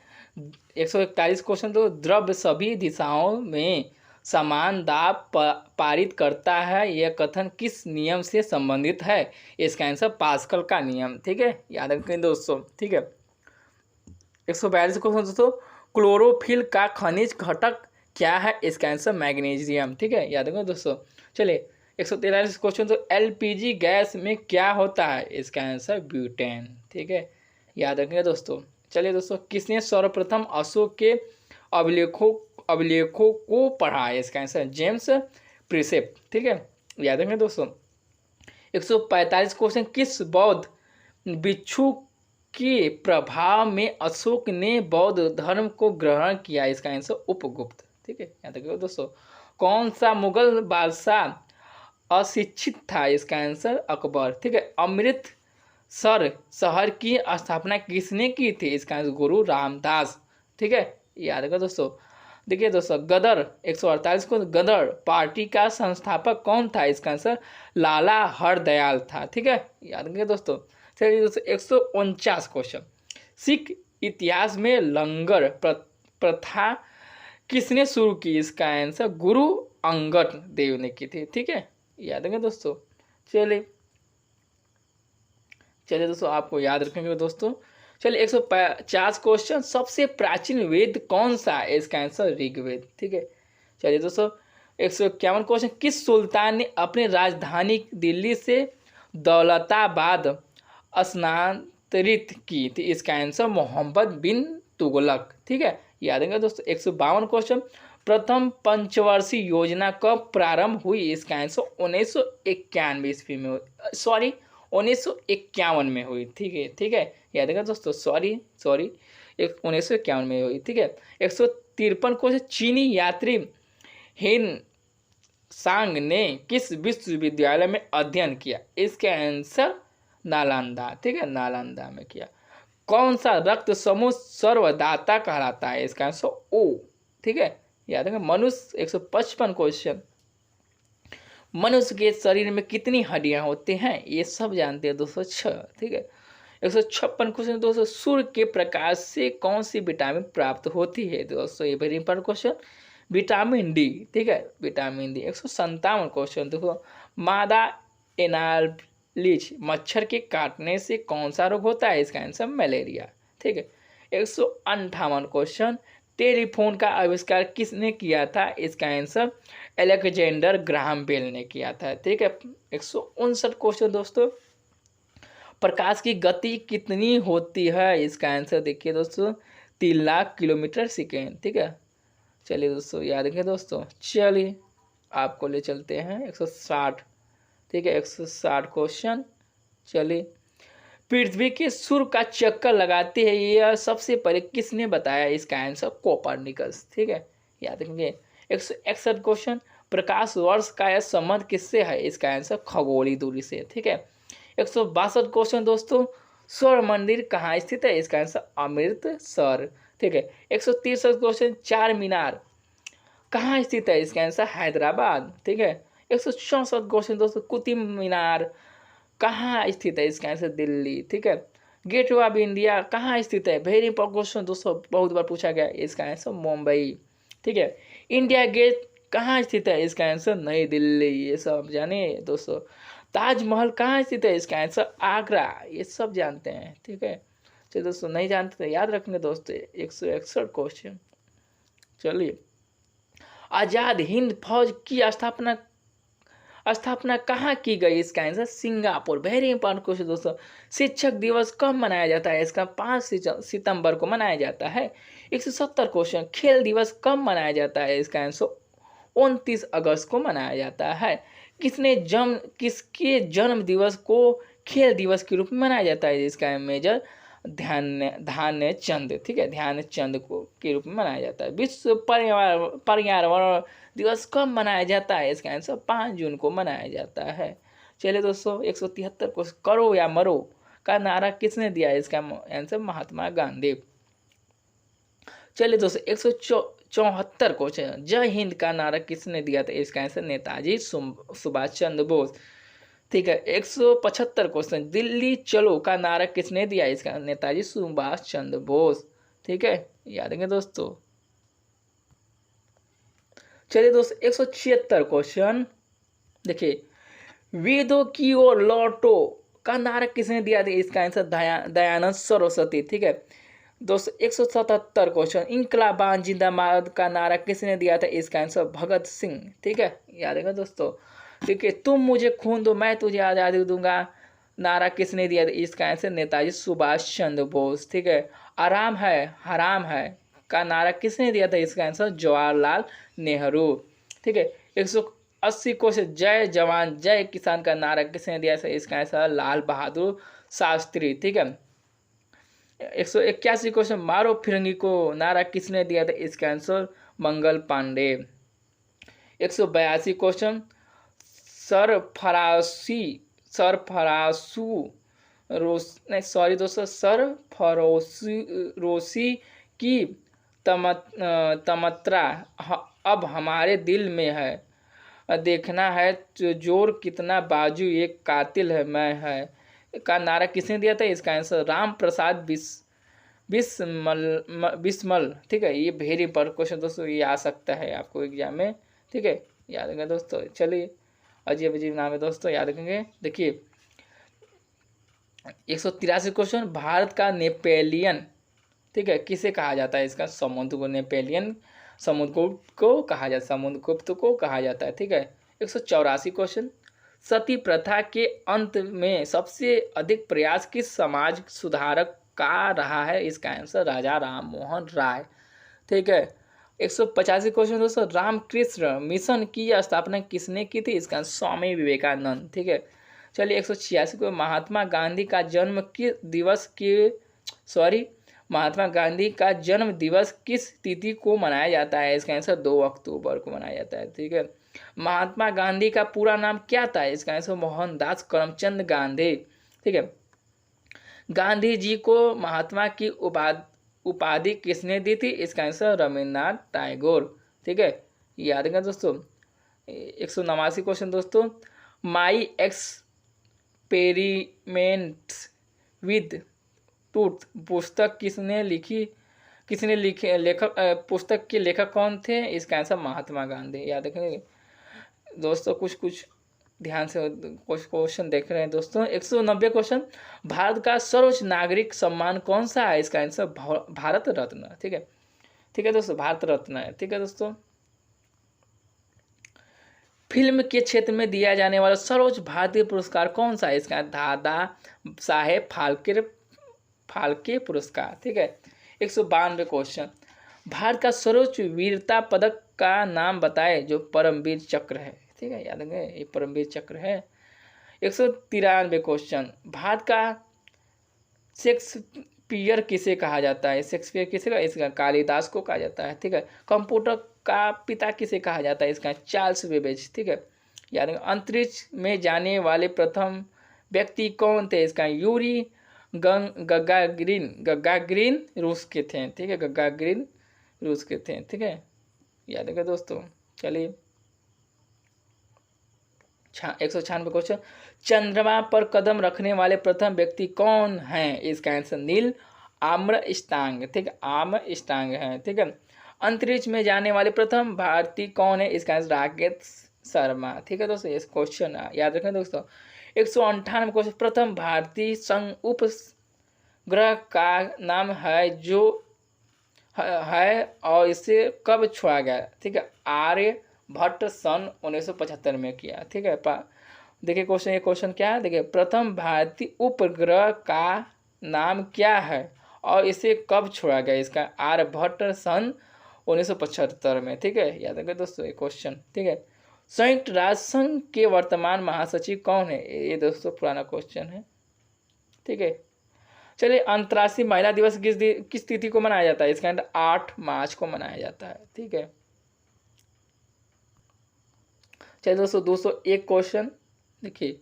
141 क्वेश्चन। तो द्रव्य सभी दिशाओं में समान दाब पारित करता है, यह कथन किस नियम से संबंधित है? इसका आंसर पास्कल का नियम। ठीक है, याद रखें दोस्तों। ठीक है, 142 क्वेश्चन दोस्तों, क्लोरोफिल का खनिज घटक क्या है? इसका आंसर मैग्नीशियम। ठीक है, याद रखें दोस्तों। चलिए 143 क्वेश्चन, तो एलपीजी गैस में क्या होता है? इसका आंसर ब्यूटेन। ठीक है, याद रखेंगे दोस्तों। चलिए दोस्तों, किसने सर्वप्रथम अशोक के अभिलेखों को पढ़ा? इसका आंसर जेम्स प्रिसेप। ठीक है, याद रखेंगे दोस्तों। 145 क्वेश्चन, किस बौद्ध भिक्षु के प्रभाव में अशोक ने बौद्ध धर्म को ग्रहण किया? इसका आंसर उपगुप्त। ठीक है, याद रखिए दोस्तों। कौन सा मुगल बादशाह अशिक्षित था? इसका आंसर अकबर। ठीक है, अमृतसर शहर की स्थापना किसने की थी? इसका आंसर गुरु रामदास। ठीक है, याद रखिए दोस्तों। देखिए दोस्तों, गदर 148 को, गदर पार्टी का संस्थापक कौन था? इसका आंसर लाला हरदयाल था। ठीक है, याद रखिए दोस्तों। चलिए दोस्तों 149 क्वेश्चन, सिख इतिहास में लंगर प्रथा किसने शुरू की? इसका आंसर गुरु अंगद देव ने की थी। ठीक है, याद रखेंगे दोस्तों। चलिए दोस्तों, आपको याद रखेंगे दोस्तों। चलिए 150 क्वेश्चन, सबसे प्राचीन वेद कौन सा है? इसका आंसर ऋग्वेद। ठीक है, चलिए दोस्तों 151 क्वेश्चन, किस सुल्तान ने अपनी राजधानी दिल्ली से दौलताबाद स्थानांतरित की थी? इसका आंसर मोहम्मद बिन तुगलक। ठीक है, याद रखेंगे दोस्तों। 152 क्वेश्चन, प्रथम पंचवर्षीय योजना कब प्रारंभ हुई? इसका आंसर 1991 ईस्वी में, सॉरी 1951 में हुई। ठीक है, याद रखें दोस्तों। सॉरी 1951 में हुई। ठीक है, 153 क्वेश्चन, चीनी यात्री हेन सांग ने किस विश्वविद्यालय में अध्ययन किया? इसका आंसर नालंदा। ठीक है, नालंदा में किया। कौन सा रक्त समूह सर्वदाता कहलाता है? इसका आंसर ओ। ठीक है, याद रखें। मनुष्य 155 क्वेश्चन, मनुष्य के शरीर में कितनी हड्डियां होती हैं? ये सब जानते हैं दोस्तों, 6। ठीक है, 156 क्वेश्चन दोस्तों, सूर्य के प्रकाश से कौन सी विटामिन प्राप्त होती है? दोस्तों ये very important question, vitamin D. ठीक है, विटामिन डी। 157 क्वेश्चन देखो, मादा एनालिज मच्छर के काटने से कौन सा रोग होता है? इसका आंसर मलेरिया। ठीक है, 158 क्वेश्चन, टेलीफोन का आविष्कार किसने किया था? इसका आंसर अलेक्जेंडर ग्राहम बेल ने किया था। ठीक है, 159 क्वेश्चन दोस्तों, प्रकाश की गति कितनी होती है? इसका आंसर देखिए दोस्तों 3 लाख किलोमीटर सेकेंड। ठीक है, चलिए दोस्तों याद रखें दोस्तों। चलिए आपको ले चलते हैं 160। ठीक है, 160 क्वेश्चन। चलिए, पृथ्वी के सूर्य का चक्कर लगाती है यह सबसे पहले किसने बताया? इसका आंसर कोपरनिकस। ठीक है, याद रखेंगे। 161 क्वेश्चन, प्रकाश वर्ष का यह संबंध किससे है? इसका आंसर खगोलीय दूरी से। ठीक है, 162 क्वेश्चन दोस्तों, स्वर्ण मंदिर कहाँ स्थित है? इसका आंसर अमृतसर। ठीक है, 163 क्वेश्चन, चार मीनार कहाँ स्थित है? इसका आंसर हैदराबाद। ठीक है, 164 क्वेश्चन दोस्तों, कुतुब मीनार कहाँ स्थित है? इसका आंसर दिल्ली। ठीक है, गेट वे ऑफ इंडिया कहाँ स्थित है? वेरी इंपॉर्टेंट क्वेश्चन दोस्तों, बहुत बार पूछा गया। इसका आंसर मुंबई। ठीक है, इंडिया गेट कहाँ स्थित है? इसका आंसर नई दिल्ली। ये सब जाने दोस्तों। ताजमहल कहाँ स्थित है? इसका आंसर आगरा। ये सब जानते हैं। ठीक है, चलिए दोस्तों, नहीं जानते तो याद रखने दोस्तों 161 क्वेश्चन। चलिए, आजाद हिंद फौज की स्थापना कहाँ की गई? इसका answer Singapore. Very important question दोस्तों, शिक्षक दिवस कब मनाया जाता है? इसका 5 सितंबर को मनाया जाता है। 170 क्वेश्चन, खेल दिवस कब मनाया जाता है? इसका आंसर 29 अगस्त को मनाया जाता है। किसके जन्म दिवस को खेल दिवस के रूप में मनाया जाता है? इसका मेजर ध्यानचंद। ठीक है, ध्यानचंद को के रूप में मनाया जाता है। विश्व पर्यावरण दिवस कब मनाया जाता है? इसका आंसर 5 जून को मनाया जाता है। चलिए दोस्तों 173 को, करो या मरो का नारा किसने दिया? इसका आंसर महात्मा गांधी। चलिए दोस्तों 174 क्वेश्चन, जय हिंद का नारा किसने दिया था? इसका आंसर नेताजी सुभाष चंद्र बोस। ठीक है, 175 क्वेश्चन, दिल्ली चलो का नारा किसने दिया? इसका नेताजी सुभाष चंद्र बोस। ठीक है, याद रखेंगे दोस्तों। चलिए दोस्तों 176 क्वेश्चन देखिए, वेदों की ओर लौटो का नारा किसने दिया था? इसका आंसर दयानंद सरस्वती। ठीक है दोस्तों 177 क्वेश्चन, इंकलाबाद जिंदाबाद का नारा किसने दिया था? इसका आंसर भगत सिंह। ठीक है, याद रखेगा दोस्तों। ठीक है, तुम मुझे खून दो मैं तुझे आज़ादी दूंगा नारा किसने दिया था? इसका आंसर नेताजी सुभाष चंद्र बोस। ठीक है, आराम है हराम है का नारा किसने दिया था? इसका आंसर जवाहरलाल नेहरू। ठीक है, 180 क्वेश्चन, जय जवान जय किसान का नारा किसने दिया था? इसका आंसर लाल बहादुर शास्त्री। ठीक है, 181 क्वेश्चन, मारो फिरंगी को नारा किसने दिया था? इसका आंसर मंगल पांडे। 182 क्वेश्चन, सरफरोशी की तमत्रा अब हमारे दिल में है, देखना है जोर कितना बाजू एक कातिल है मैं है का नारा किसने दिया था? इसका आंसर राम प्रसाद बिस्मल। ठीक है, ये वेरी पर क्वेश्चन दोस्तों, ये आ सकता है आपको एग्जाम में। ठीक है, याद रखेंगे दोस्तों। चलिए अजीब अजीब नाम है दोस्तों, याद रखेंगे। देखिए 183 क्वेश्चन, भारत का नेपोलियन ठीक है किसे कहा जाता है? इसका समुद्र को नेपोलियन समुद्रगुप्त को कहा जाता है, समुद्रगुप्त को कहा जाता है। ठीक है, 184 क्वेश्चन, सती प्रथा के अंत में सबसे अधिक प्रयास किस समाज सुधारक का रहा है? इसका आंसर राजा राम मोहन राय। ठीक है, 185 क्वेश्चन दोस्तों, रामकृष्ण मिशन की स्थापना किसने की थी? इसका स्वामी विवेकानंद। ठीक है, चलिए 186 को, महात्मा गांधी का जन्म किस तिथि को मनाया जाता है? इसका आंसर 2 अक्टूबर को मनाया जाता है। ठीक है, महात्मा गांधी का पूरा नाम क्या था? इसका आंसर मोहनदास करमचंद गांधी। ठीक है, गांधी जी को महात्मा की उपाधि किसने दी थी? इसका आंसर रविन्द्रनाथ टैगोर। ठीक है, याद रखें दोस्तों। 189 क्वेश्चन दोस्तों, माई एक्सपेरिमेंट्स विद ट्रूथ पुस्तक पुस्तक के लेखक कौन थे? इसका आंसर महात्मा गांधी। याद रखेंगे दोस्तों, कुछ ध्यान से कुछ क्वेश्चन देख रहे हैं दोस्तों। 190 क्वेश्चन, भारत का सर्वोच्च नागरिक सम्मान कौन सा है? इसका आंसर भारत रत्न। ठीक है दोस्तों, भारत रत्न है। ठीक है दोस्तों, फिल्म के क्षेत्र में दिया जाने वाला सर्वोच्च भारतीय पुरस्कार कौन सा है? इसका दादा साहेब फाल्के पुरस्कार। ठीक है, 192 क्वेश्चन, भारत का सर्वोच्च वीरता पदक का नाम बताए जो परमवीर चक्र है। ठीक है, याद रखें ये परमवीर चक्र है। 193 क्वेश्चन, भारत का शेक्सपियर किसे कहा जाता है? शेक्सपियर किसे का? इसका कालिदास को कहा जाता है। ठीक है, कंप्यूटर का पिता किसे कहा जाता है? इसका चार्ल्स बेबेज। ठीक है, याद रखें। अंतरिक्ष में जाने वाले प्रथम व्यक्ति कौन थे? इसका यूरी गगाग्रीन रूस के थे। ठीक है, गगाग्रीन रूस के थे। ठीक है, याद रखें दोस्तों। चलिए 196 क्वेश्चन, चंद्रमा पर कदम रखने वाले प्रथम व्यक्ति कौन हैं? इसका आंसर नील आर्मस्ट्रांग। ठीक है, आर्मस्ट्रांग है। ठीक है, अंतरिक्ष में जाने वाले प्रथम भारतीय कौन है? इसका आंसर राकेश शर्मा। ठीक है दोस्तों, ये क्वेश्चन याद रखें दोस्तों। 198 क्वेश्चन, प्रथम भारतीय उपग्रह का नाम है जो है और इसे कब छोड़ा गया? ठीक है, आर्यभट्ट सन 1975 में किया। ठीक है, देखिए क्वेश्चन, ये क्वेश्चन क्या है? देखिए, प्रथम भारतीय उपग्रह का नाम क्या है और इसे कब छोड़ा गया? इसका आर्यभट्ट सन 1975 में। ठीक है, याद रखें दोस्तों ये क्वेश्चन। ठीक है, संयुक्त राष्ट्र संघ के वर्तमान महासचिव कौन है? ये दोस्तों पुराना क्वेश्चन है। ठीक है, चलिए अंतर्राष्ट्रीय महिला दिवस किस तिथि को मनाया जाता है? इसका 8 मार्च को मनाया जाता है। ठीक है, चलिए दोस्तों 201 क्वेश्चन देखिए,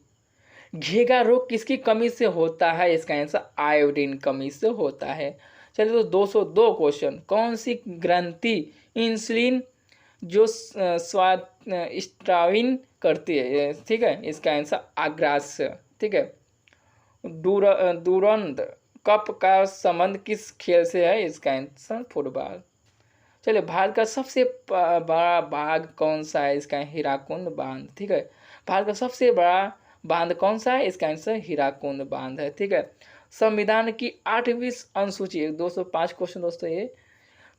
घेगा रोग किसकी कमी से होता है? इसका आंसर आयोडीन कमी से होता है। चलिए तो 202 क्वेश्चन, कौन सी ग्रंथि इंसुलिन जो स्ट्राविन करती है? ठीक है, इसका आंसर आग्रास्य। ठीक है, डूरंड कप का संबंध किस खेल से है? इसका आंसर फुटबॉल। चलिए, भारत का सबसे बड़ा बांध कौन सा है? इसका हीराकुंड बांध। ठीक है, भारत का सबसे बड़ा बांध कौन सा है? इसका आंसर हीराकुंड बांध है। ठीक है, संविधान की 8वीं अनुसूची, 205 क्वेश्चन दोस्तों ये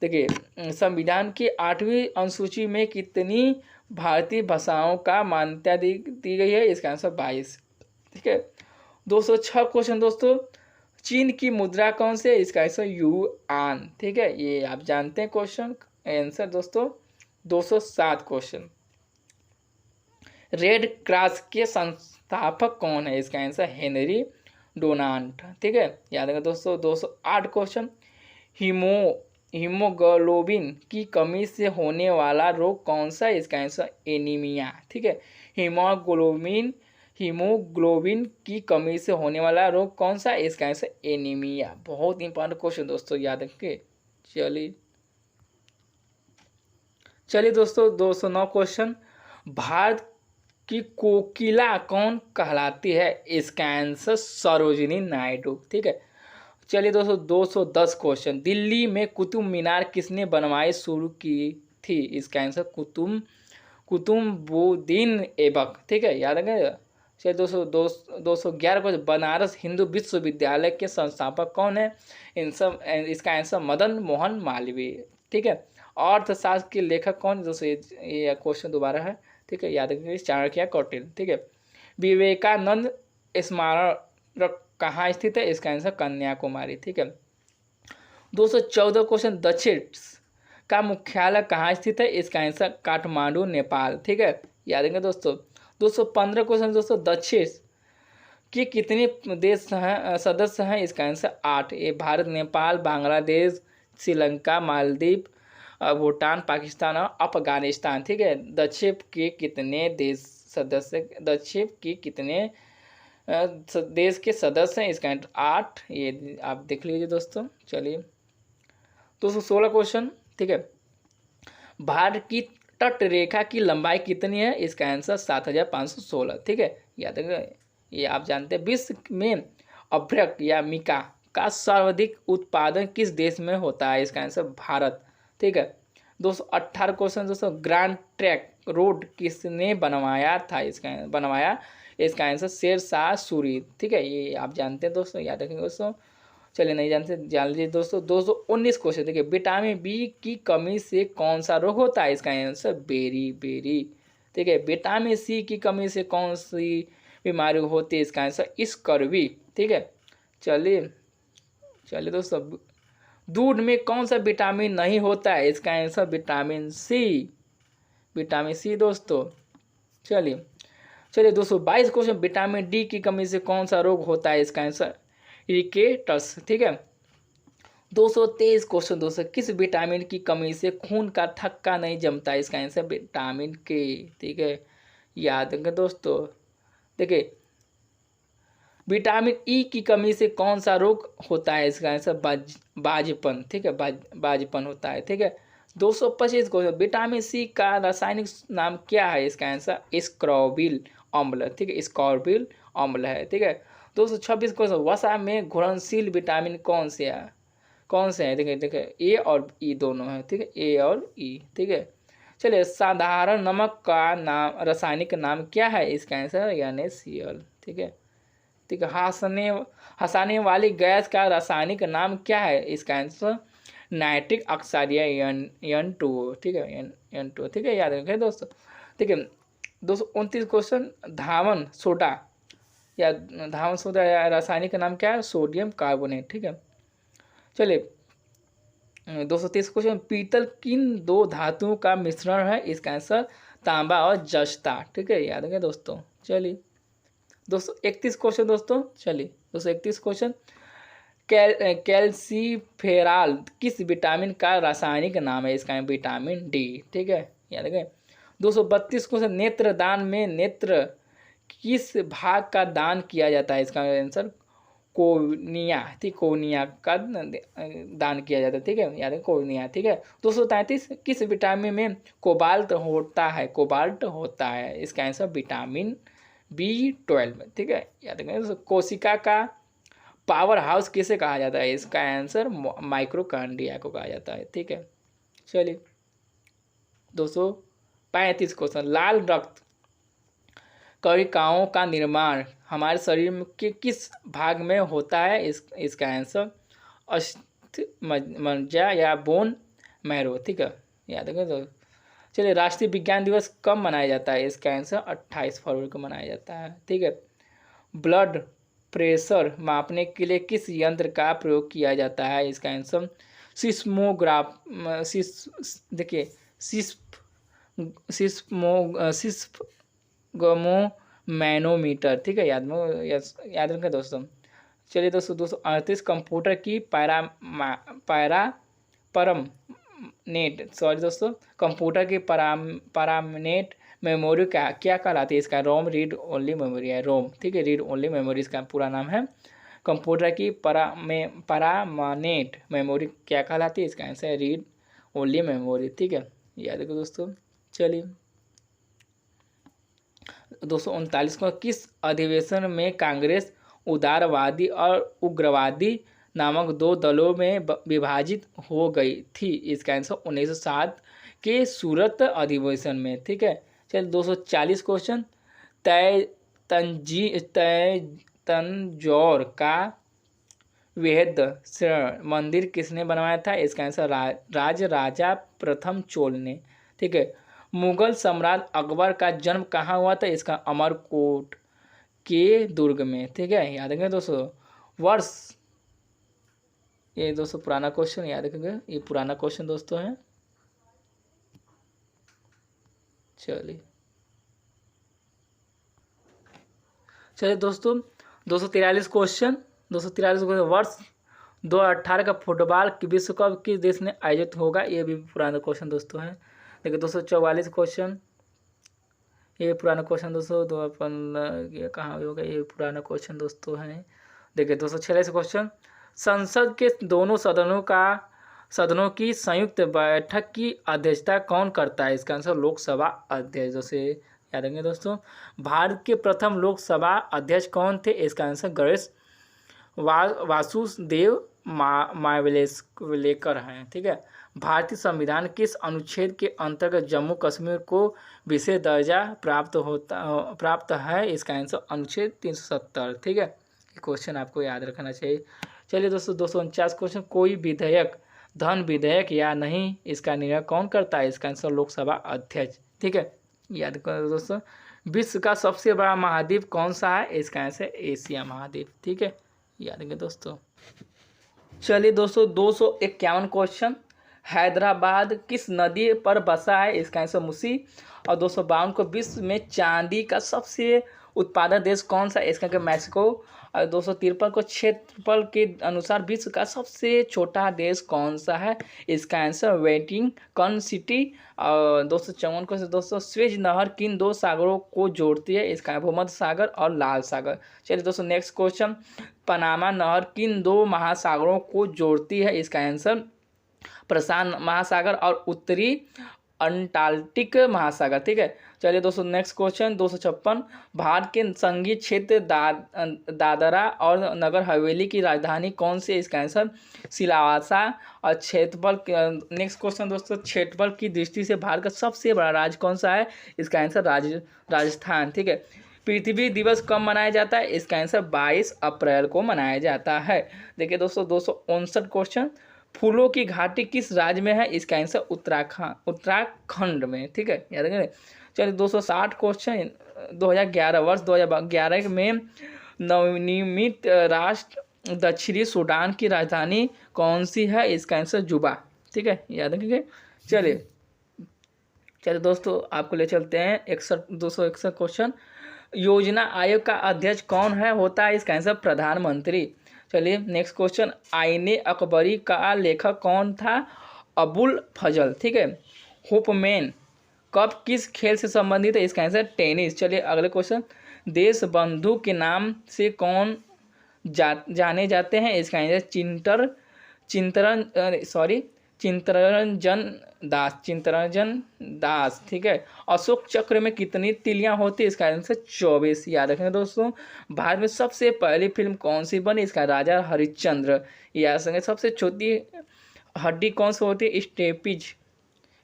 देखिए, संविधान की 8वीं अनुसूची में कितनी भारतीय भाषाओं का मान्यता दी गई है? इसका आंसर 22। ठीक है, 206 क्वेश्चन दोस्तों, चीन की मुद्रा कौन सी है? इसका आंसर युआन। ठीक है, ये आप जानते हैं क्वेश्चन आंसर दोस्तों। 207 क्वेश्चन, रेड क्रॉस के संस्थापक कौन है? इसका आंसर हेनरी डोनाल्ड। ठीक है, याद रखिए दोस्तों। 208 क्वेश्चन, हीमोग्लोबिन की कमी से होने वाला रोग कौन सा है? इसका आंसर एनीमिया। ठीक है, हीमोग्लोबिन की कमी से होने वाला रोग कौन सा है? इसका आंसर एनीमिया। बहुत इंपॉर्टेंट क्वेश्चन दोस्तों, याद रखिए। चलिए दोस्तों, 209 क्वेश्चन, भारत की कोकिला कौन कहलाती है? इसका आंसर सरोजिनी नायडू। ठीक है, चलिए दोस्तों, 210 क्वेश्चन, दिल्ली में कुतुब मीनार किसने बनवाई शुरू की थी? इसका आंसर कुतुबुद्दीन ऐबक। ठीक है, याद रखें। चलिए दोस्तों, 211 क्वेश्चन, बनारस हिंदू विश्वविद्यालय के संस्थापक कौन है? इसका आंसर मदन मोहन मालवीय। ठीक है, अर्थशास्त्र के लेखक कौन? दोस्तों ये क्वेश्चन दोबारा है। ठीक है, याद रखिए, चाणक्य कौटिल्य। ठीक है, विवेकानंद स्मारक कहाँ स्थित है? इसका आंसर कन्याकुमारी। ठीक है, 214 क्वेश्चन, दक्षिण का मुख्यालय कहाँ स्थित है? इसका आंसर काठमांडू नेपाल। ठीक है, याद रखेंगे दोस्तों। 215 क्वेश्चन दोस्तों, दक्षिण के कितने देश हैं सदस्य हैं? इसका आंसर 8। ये भारत, नेपाल, बांग्लादेश, श्रीलंका, मालदीव, भूटान, पाकिस्तान और अफगानिस्तान। ठीक है, दक्षिण के कितने देश सदस्य, दक्षिण के कितने देश के सदस्य हैं? इसका आंसर 8। ये आप देख लीजिए दोस्तों। चलिए, 216 क्वेश्चन, ठीक है, भारत की तट रेखा की लंबाई कितनी है? इसका आंसर 7516। ठीक है, याद रखिए, ये आप जानते हैं। विश्व में अभ्रक या मिका का सर्वाधिक उत्पादन किस देश में होता है? इसका आंसर भारत। ठीक है, 218 क्वेश्चन दोस्तों, ग्रैंड ट्रैंक रोड किसने बनवाया था? इसका आंसर शेरशाह सूरी। ठीक है, ये आप जानते हैं दोस्तों, याद रखेंगे दोस्तों। चलिए, नहीं जानते जान लीजिए दोस्तों। 219 क्वेश्चन, देखिए, विटामिन बी की कमी से कौन सा रोग होता है? इसका आंसर बेरी। ठीक है, विटामिन सी की कमी से कौन सी बीमारी होती है? इसका आंसर स्कर्वी। ठीक है, चलिए दोस्तों, दूध में कौन सा विटामिन नहीं होता है? इसका आंसर विटामिन सी दोस्तों। चलिए 222 क्वेश्चन, विटामिन डी की कमी से कौन सा रोग होता है? इसका आंसर रिकेटस। ठीक है, 223 क्वेश्चन दोस्तों, किस विटामिन की कमी से खून का थक्का नहीं जमता है? इसका आंसर विटामिन के। ठीक है, याद रखें दोस्तों। देखिए, विटामिन ई की कमी से कौन सा रोग होता है? इसका आंसर बाजपन। ठीक है, बाजपन होता है। ठीक है, 225 क्वेश्चन, विटामिन सी का रासायनिक नाम क्या है? इसका आंसर स्कॉर्बिल अम्ल। ठीक है, स्कॉर्बिल अम्ल है। ठीक है, 226 क्वेश्चन, वसा में घुलनशील विटामिन कौन से हैं? देखिए, ए और ई दोनों हैं। ठीक है, ए और ई। ठीक है, चलिए, साधारण नमक का नाम, रासायनिक नाम क्या है? इसका आंसर NaCl। ठीक है, हंसाने वाली गैस का रासायनिक नाम क्या है? इसका आंसर नाइट्रिक ऑक्साइड या N2। ठीक है, N2। ठीक है, याद रखें दोस्तों। ठीक है, 229 क्वेश्चन, धावन सोडा या रासायनिक नाम क्या है? Sodium carbonate. ठीक है, चलिए, 230 क्वेश्चन, पीतल किन दो धातुओं का मिश्रण है? इसका आंसर तांबा और जस्ता। ठीक है, याद रखें दोस्तों। चलिए, 231 क्वेश्चन दोस्तों। चलिए, 231 क्वेश्चन, कैल्सीफेरॉल किस विटामिन का रासायनिक नाम है? इसका विटामिन डी। ठीक है, याद रखें। 232 क्वेश्चन, नेत्रदान में नेत्र किस भाग का दान किया जाता है? इसका आंसर कोर्निया, ठीक, कोर्निया का दान किया जाता है, ठीक है, याद है कोर्निया, ठीक है। 233 किस विटामिन में कोबाल्ट होता है? कोबाल्ट होता है, इसका आंसर विटामिन B12, ठीक है, याद रखें। कोशिका का पावर हाउस किसे कहा जाता है? इसका आंसर माइक्रोकांड्रिया को कहा जाता है, ठीक है। चलिए 235 क्वेश्चन, लाल रक्त कणिकाओं का निर्माण हमारे शरीर के किस भाग में होता है? इसका आंसर अस्थि मज्जा या बोन मैरो, ठीक है, याद रखें। तो चलिए राष्ट्रीय विज्ञान दिवस कब मनाया जाता है? इसका आंसर 28 फरवरी को मनाया जाता है, ठीक है। ब्लड प्रेशर मापने के लिए किस यंत्र का प्रयोग किया जाता है? इसका आंसर सिस्मोग्राफ, देखिए सिस्मोगमोमैनोमीटर, ठीक है, याद रखें दोस्तों। चलिए दोस्तों 238 कंप्यूटर की कंप्यूटर की पैरामिनेट मेमोरी क्या कहलाती है? इसका रोम रीड ओनली मेमोरी है, रोम, ठीक है, रीड ओनली मेमोरी इसका पूरा नाम है। कंप्यूटर की परमानेंट मेमोरी क्या कहलाती है? इसका आंसर है रीड ओनली मेमोरी, ठीक है, याद रखो दोस्तों। चलिए 239 को किस अधिवेशन में कांग्रेस उदारवादी और उग्रवादी नामक दो दलों में विभाजित हो गई थी? इसका आंसर 1907 के सूरत अधिवेशन में, ठीक है। चलिए 240 क्वेश्चन, तंजौर का बृहद मंदिर किसने बनवाया था? इसका आंसर राजा प्रथम चोल ने, ठीक है। मुगल सम्राट अकबर का जन्म कहाँ हुआ था? इसका अमरकोट के दुर्ग में, ठीक है, याद रखेंगे दोस्तों। वर्ष, ये दोस्तों पुराना क्वेश्चन, याद रखेंगे, ये पुराना क्वेश्चन दोस्तों है। चलिए दोस्तों 243 क्वेश्चन, वर्ष 2018 का फुटबॉल विश्व कप किस देश में आयोजित होगा? ये भी पुराना क्वेश्चन दोस्तों है। देखिए 244 क्वेश्चन, ये पुराना क्वेश्चन दोस्तों, 2015 ये कहाँ होगा? ये पुराना क्वेश्चन दोस्तों है। देखिए 246 क्वेश्चन, संसद के दोनों सदनों की संयुक्त बैठक की अध्यक्षता कौन करता है? इसका आंसर लोकसभा अध्यक्ष, जैसे याद रखेंगे दोस्तों। भारत के प्रथम लोकसभा अध्यक्ष कौन थे? इसका आंसर गणेश वासुदेव मावलेकर हैं, ठीक है। भारतीय संविधान किस अनुच्छेद के अंतर्गत जम्मू कश्मीर को विशेष दर्जा प्राप्त है? इसका आंसर अनुच्छेद 370, ठीक है। ये क्वेश्चन आपको याद रखना चाहिए। चलिए दोस्तों 249 क्वेश्चन, कोई विधेयक धन विधेयक या नहीं, इसका निर्णय कौन करता है? इसका आंसर लोकसभा अध्यक्ष, ठीक है, याद करो दोस्तों। विश्व का सबसे बड़ा महाद्वीप कौन सा है? इसका आंसर एशिया महाद्वीप, ठीक है, याद रखें दोस्तों। चलिए दोस्तों 251 क्वेश्चन, हैदराबाद किस नदी पर बसा है? इसका आंसर मूसी। और 252 को विश्व में चांदी का सबसे उत्पादक देश कौन सा? इसका आंसर मैक्सिको। और 253 को क्षेत्रफल के अनुसार विश्व का सबसे छोटा देश कौन सा है? इसका आंसर वेटिकन सिटी। और 254 को दोस्तों स्वेज नहर किन दो सागरों को जोड़ती है? इसका भूमध्य सागर और लाल सागर। चलिए दोस्तों नेक्स्ट क्वेश्चन, पनामा नहर किन दो महासागरों को जोड़ती है? इसका आंसर प्रशांत महासागर और उत्तरी अंटार्कटिक महासागर, ठीक है। चलिए दोस्तों नेक्स्ट क्वेश्चन 256, भारत के संघीय क्षेत्र दादरा और नगर हवेली की राजधानी कौन सी है? इसका आंसर सिलावासा। और क्षेत्रफल, नेक्स्ट क्वेश्चन दोस्तों, क्षेत्रफल की दृष्टि से भारत का सबसे बड़ा राज्य कौन सा है? इसका आंसर राजस्थान, ठीक है। पृथ्वी दिवस कब मनाया जाता है? इसका आंसर 22 अप्रैल को मनाया जाता है। देखिए दोस्तों 259 क्वेश्चन, फूलों की घाटी किस राज्य में है? इसका आंसर उत्तराखंड में, ठीक है, याद रखें। चलिए 260 क्वेश्चन, 2011 वर्ष 2011 में नवनिर्मित राष्ट्र दक्षिणी सूडान की राजधानी कौन सी है? इसका आंसर जुबा, ठीक है, याद रखेंगे। चलिए दोस्तों आपको ले चलते हैं 261 क्वेश्चन, योजना आयोग का अध्यक्ष कौन है होता है? इसका आंसर प्रधानमंत्री। चलिए नेक्स्ट क्वेश्चन, आईने अकबरी का लेखक कौन था? अबुल फजल, ठीक है। होपमैन कप किस खेल से संबंधित है? इसका आंसर टेनिस। चलिए अगले क्वेश्चन, देश बंधु के नाम से कौन जाने जाते हैं? इसका आंसर चिंतरंजन दास। ठीक है। अशोक चक्र में कितनी तिलियां होती है? इसका आंसर 24। याद रखेंगे दोस्तों। भारत में सबसे पहली फिल्म कौन सी बनी? इसका राजा हरिश्चंद्र। याद रखेंगे। सबसे छोटी हड्डी कौन सी होती है? स्टेपिज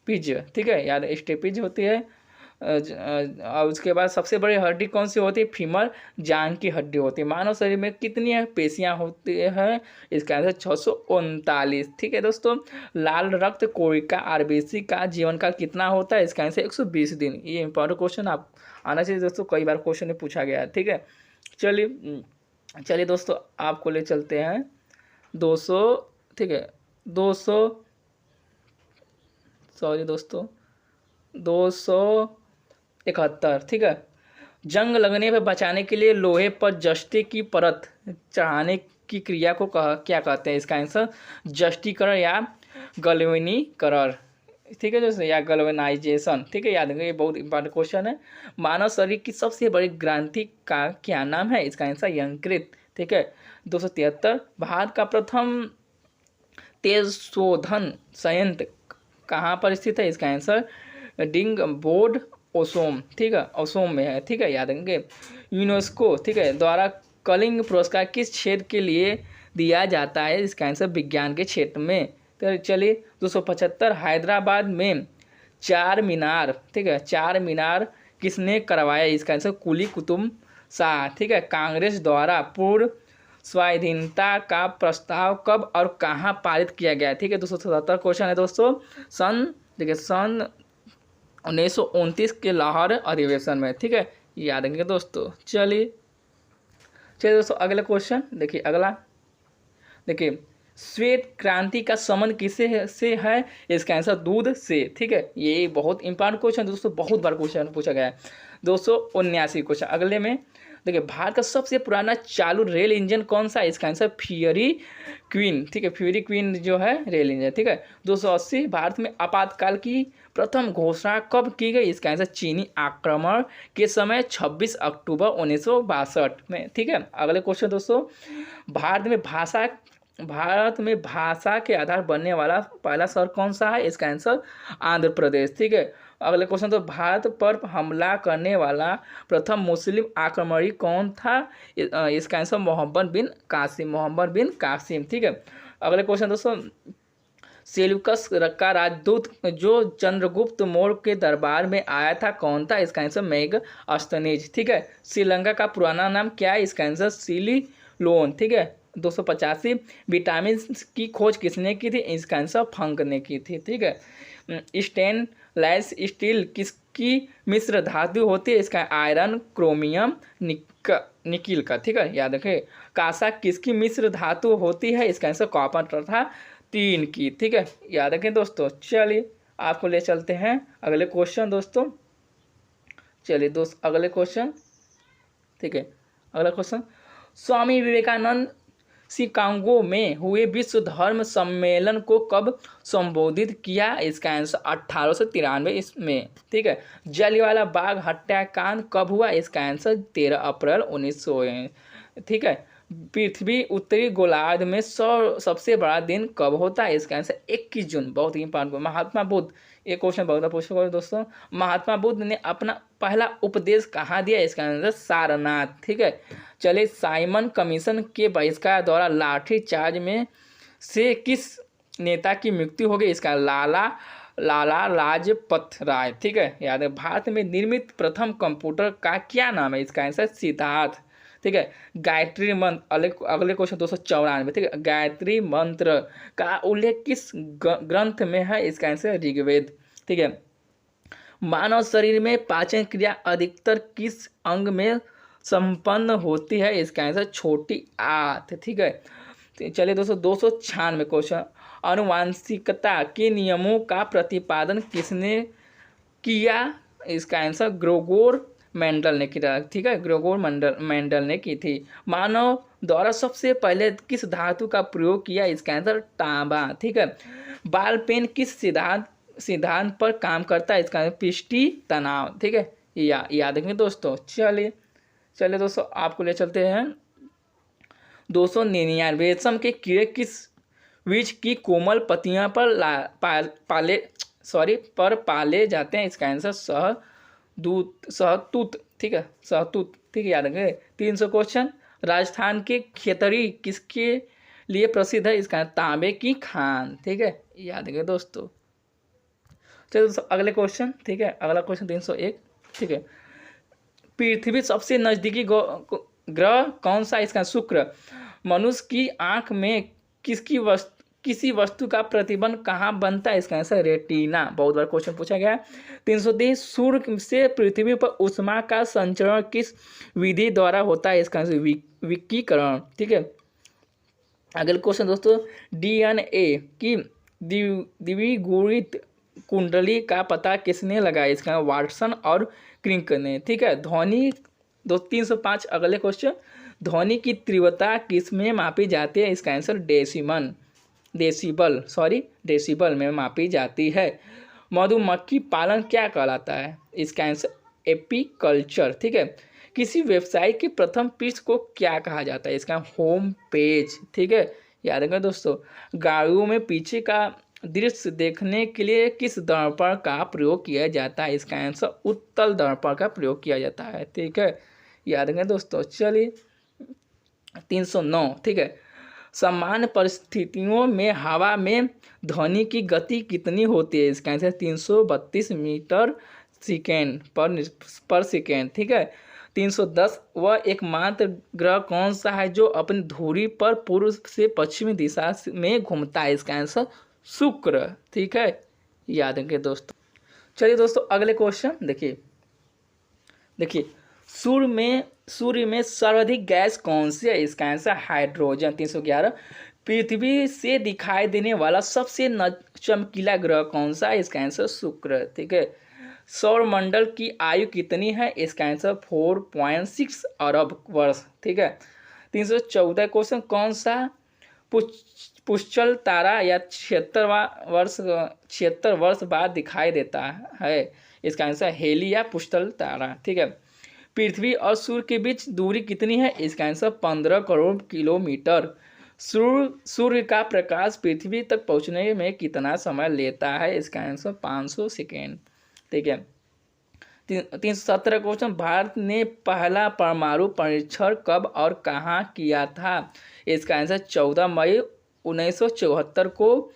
पिज। ठीक है। याद स्टेपिज होती है। और उसके बाद सबसे बड़ी हड्डी कौन सी होती है? फीमर जांग की हड्डी होती है। मानव शरीर में कितनी पेशियां होती हैं? इसका आंसर 639। ठीक है दोस्तों। लाल रक्त कोशिका आरबीसी का जीवन काल कितना होता है? इसका आंसर 120 दिन। ये इंपॉर्टेंट क्वेश्चन आप आना चाहिए दोस्तों, कई बार क्वेश्चन में पूछा गया है। ठीक है। चलिए दोस्तों, आपको ले चलते हैं 200। ठीक है। 271। ठीक है। जंग लगने पर बचाने के लिए लोहे पर जस्ते की परत चढ़ाने की क्रिया को क्या कहते हैं? इसका आंसर जस्टीकरण या गैल्वेनीकरण। ठीक है दोस्तों, या गैल्वेनाइजेशन। ठीक है। याद रखिए, ये बहुत इंपॉर्टेंट क्वेश्चन है। मानव शरीर की सबसे बड़ी ग्रंथि का क्या नाम है? इसका आंसर यकृत। ठीक है। 273। भारत का प्रथम तेज शोधन संयंत्र कहाँ पर स्थित है? इसका आंसर डिंगबोर्ड ओसोम। ठीक है। ओसोम में है। ठीक है। याद रखेंगे। यूनेस्को ठीक है द्वारा कलिंग पुरस्कार किस क्षेत्र के लिए दिया जाता है? इसका आंसर विज्ञान के क्षेत्र में। तो चलिए 275। हैदराबाद में चार मीनार। ठीक है। चार मीनार किसने करवाया? इसका आंसर कुली कुतुब शाह। ठीक है। कांग्रेस द्वारा पूर्व स्वाधीनता का प्रस्ताव कब और कहाँ पारित किया गया? ठीक है। 277 क्वेश्चन है दोस्तों। सन 1929 के लाहौर अधिवेशन में। ठीक है। याद रखेंगे दोस्तों। चलिए दोस्तों, अगला क्वेश्चन देखिए। अगला देखिए, श्वेत क्रांति का संबंध किसे से है? इसका आंसर दूध से। ठीक है। ये बहुत इंपॉर्टेंट क्वेश्चन दोस्तों, बहुत बार क्वेश्चन पूछा गया है। 279 क्वेश्चन। अगले में देखिए, भारत का सबसे पुराना चालू रेल इंजन कौन सा है? इसका आंसर फ्यूरी क्वीन। ठीक है। फ्यूरी क्वीन जो है रेल इंजन। ठीक है। 280। भारत में आपातकाल की प्रथम घोषणा कब की गई? इसका आंसर चीनी आक्रमण के समय 26 अक्टूबर 1962 में। ठीक है। अगले क्वेश्चन दोस्तों, भारत में भाषा के आधार बनने वाला पहला शहर कौन सा है? इसका आंसर आंध्र प्रदेश। ठीक है। अगले क्वेश्चन, तो भारत पर हमला करने वाला प्रथम मुस्लिम आक्रमणी कौन था? इसका आंसर मोहम्मद बिन कासिम। ठीक है। अगले क्वेश्चन दोस्तों, सेल्यूकस का राजदूत जो चंद्रगुप्त मौर्य के दरबार में आया था कौन था? इसका आंसर मेगस्थनीज। ठीक है। श्रीलंका का पुराना नाम क्या है? इसका आंसर सिलिलोन। ठीक है। 285। विटामिन की खोज किसने की थी? इसका आंसर फंक ने की थी। ठीक है। स्टेनलेस स्टील किसकी मिश्र धातु होती है? इसका आयरन, क्रोमियम, निकिल का। ठीक है। याद रखें। कांसा किसकी मिश्र धातु होती है? इसका आंसर कॉपर तथा टीन की। ठीक है। याद रखें दोस्तों। चलिए आपको ले चलते हैं अगले क्वेश्चन दोस्तों। चलिए दोस्त, अगले क्वेश्चन। ठीक है। अगला क्वेश्चन, स्वामी विवेकानंद शिकागो में हुए विश्व धर्म सम्मेलन को कब संबोधित किया? इसका आंसर 1893 इसमें। ठीक है। जलियांवाला बाग हत्याकांड कब हुआ? इसका आंसर 13 अप्रैल 1900। ठीक है। पृथ्वी उत्तरी गोलार्ध में सबसे बड़ा दिन कब होता है? इसका आंसर 21 जून। बहुत ही इंपॉर्टेंट। महात्मा बुद्ध, एक क्वेश्चन बहुत पूछो दोस्तों, महात्मा बुद्ध ने अपना पहला उपदेश कहाँ दिया? इसका आंसर सारनाथ। ठीक है। चलिए, साइमन कमीशन के बहिष्कार द्वारा लाठी चार्ज में से किस नेता की मृत्यु हो गई? इसका लाला लाजपत राय। ठीक है। याद है। भारत में निर्मित प्रथम कंप्यूटर का क्या नाम है? इसका आंसर सिद्धार्थ। ठीक है। गायत्री मंत्र, अगले क्वेश्चन 294। ठीक है। गायत्री मंत्र का उल्लेख किस ग्रंथ में है? इसका आंसर ऋग्वेद। ठीक है। मानव शरीर में पाचन क्रिया अधिकतर किस अंग में संपन्न होती है? इसका आंसर छोटी आंत। ठीक है। चलिए दोस्तों 296 क्वेश्चन, आनुवांशिकता के नियमों का प्रतिपादन किसने किया? इसका आंसर ग्रेगोर मेंडल ने किया। ठीक है। ग्रेगोर मेंडल ने की थी। मानव द्वारा सबसे पहले किस धातु का प्रयोग किया? इसका आंसर तांबा। ठीक है। बाल पेन किस सिद्धांत पर काम करता है? इसका पृष्ठीय तनाव। ठीक है। याद रखेंगे दोस्तों। चलिए चलिए दोस्तों आपको ले चलते हैं 299। रेशम के कीड़े किस वृक्ष की कोमल पत्तियां पर पाले जाते हैं? इसका आंसर सहतूत। ठीक है, सहतूत। ठीक है, याद रखेंगे। 300 क्वेश्चन। राजस्थान के खेतड़ी किसके लिए प्रसिद्ध है? इसका तांबे की खान। ठीक है, याद रखेंगे दोस्तों। चलो दोस्तों अगले क्वेश्चन। ठीक है, अगला क्वेश्चन 301। ठीक है, पृथ्वी सबसे नजदीकी ग्रह कौन सा? इसका शुक्र। मनुष्य की आंख में किसी वस्तु का प्रतिबिंब कहाँ बनता है? इसका आंसर रेटिना। बहुत बार क्वेश्चन पूछा गया है। 330 सूर्य से पृथ्वी पर ऊष्मा का संचरण किस विधि द्वारा होता है? इसका आंसर विकिरण। ठीक है, अगले क्वेश्चन दोस्तों, डीएनए की द्विगुणित कुंडली का पता किसने लगाया? इसका वाटसन और क्रिक ने। ठीक है, ध्वनि 305। अगले क्वेश्चन, ध्वनि की तीव्रता किस में मापी जाती है? इसका आंसर डेसिबल में मापी जाती है। मधुमक्खी पालन क्या कहलाता है? इसका आंसर एपीकल्चर। ठीक है, किसी वेबसाइट के प्रथम पृष्ठ को क्या कहा जाता है? इसका होम पेज। ठीक है, याद रखें दोस्तों। गाड़ियों में पीछे का दृश्य देखने के लिए किस दर्पण का प्रयोग किया जाता है? इसका आंसर उत्तल दर्पण का प्रयोग किया जाता है। ठीक है, याद रखें दोस्तों। चलिए 309। ठीक है, सामान्य परिस्थितियों में हवा में ध्वनि की गति कितनी होती है? इसका आंसर 332 मीटर सेकेंड पर सेकेंड। ठीक है, 310। वह एकमात्र ग्रह कौन सा है जो अपनी धुरी पर पूर्व से पश्चिमी दिशा में घूमता है? इसका आंसर शुक्र। ठीक है, याद रखें दोस्तों। चलिए दोस्तों अगले क्वेश्चन देखिए सूर्य में सर्वाधिक गैस कौन सी है? इसका आंसर हाइड्रोजन। 311। पृथ्वी से दिखाई देने वाला सबसे चमकीला ग्रह कौन सा है? इसका आंसर शुक्र। ठीक है, सौरमंडल की आयु कितनी है? इसका आंसर 4.6 अरब वर्ष। ठीक है, 314 क्वेश्चन, कौन सा पुष्चल तारा या 76 वर्ष बाद दिखाई देता है? इसका आंसर हेली या पुष्चल तारा। ठीक है, पृथ्वी और सूर्य के बीच दूरी कितनी है? इसका आंसर 15 करोड़ किलोमीटर। सूर्य का प्रकाश पृथ्वी तक पहुंचने में कितना समय लेता है? इसका आंसर 500 सेकेंड। ठीक है, 317 क्वेश्चन, भारत ने पहला परमाणु परीक्षण कब और कहाँ किया था? इसका आंसर 14 मई 1974 को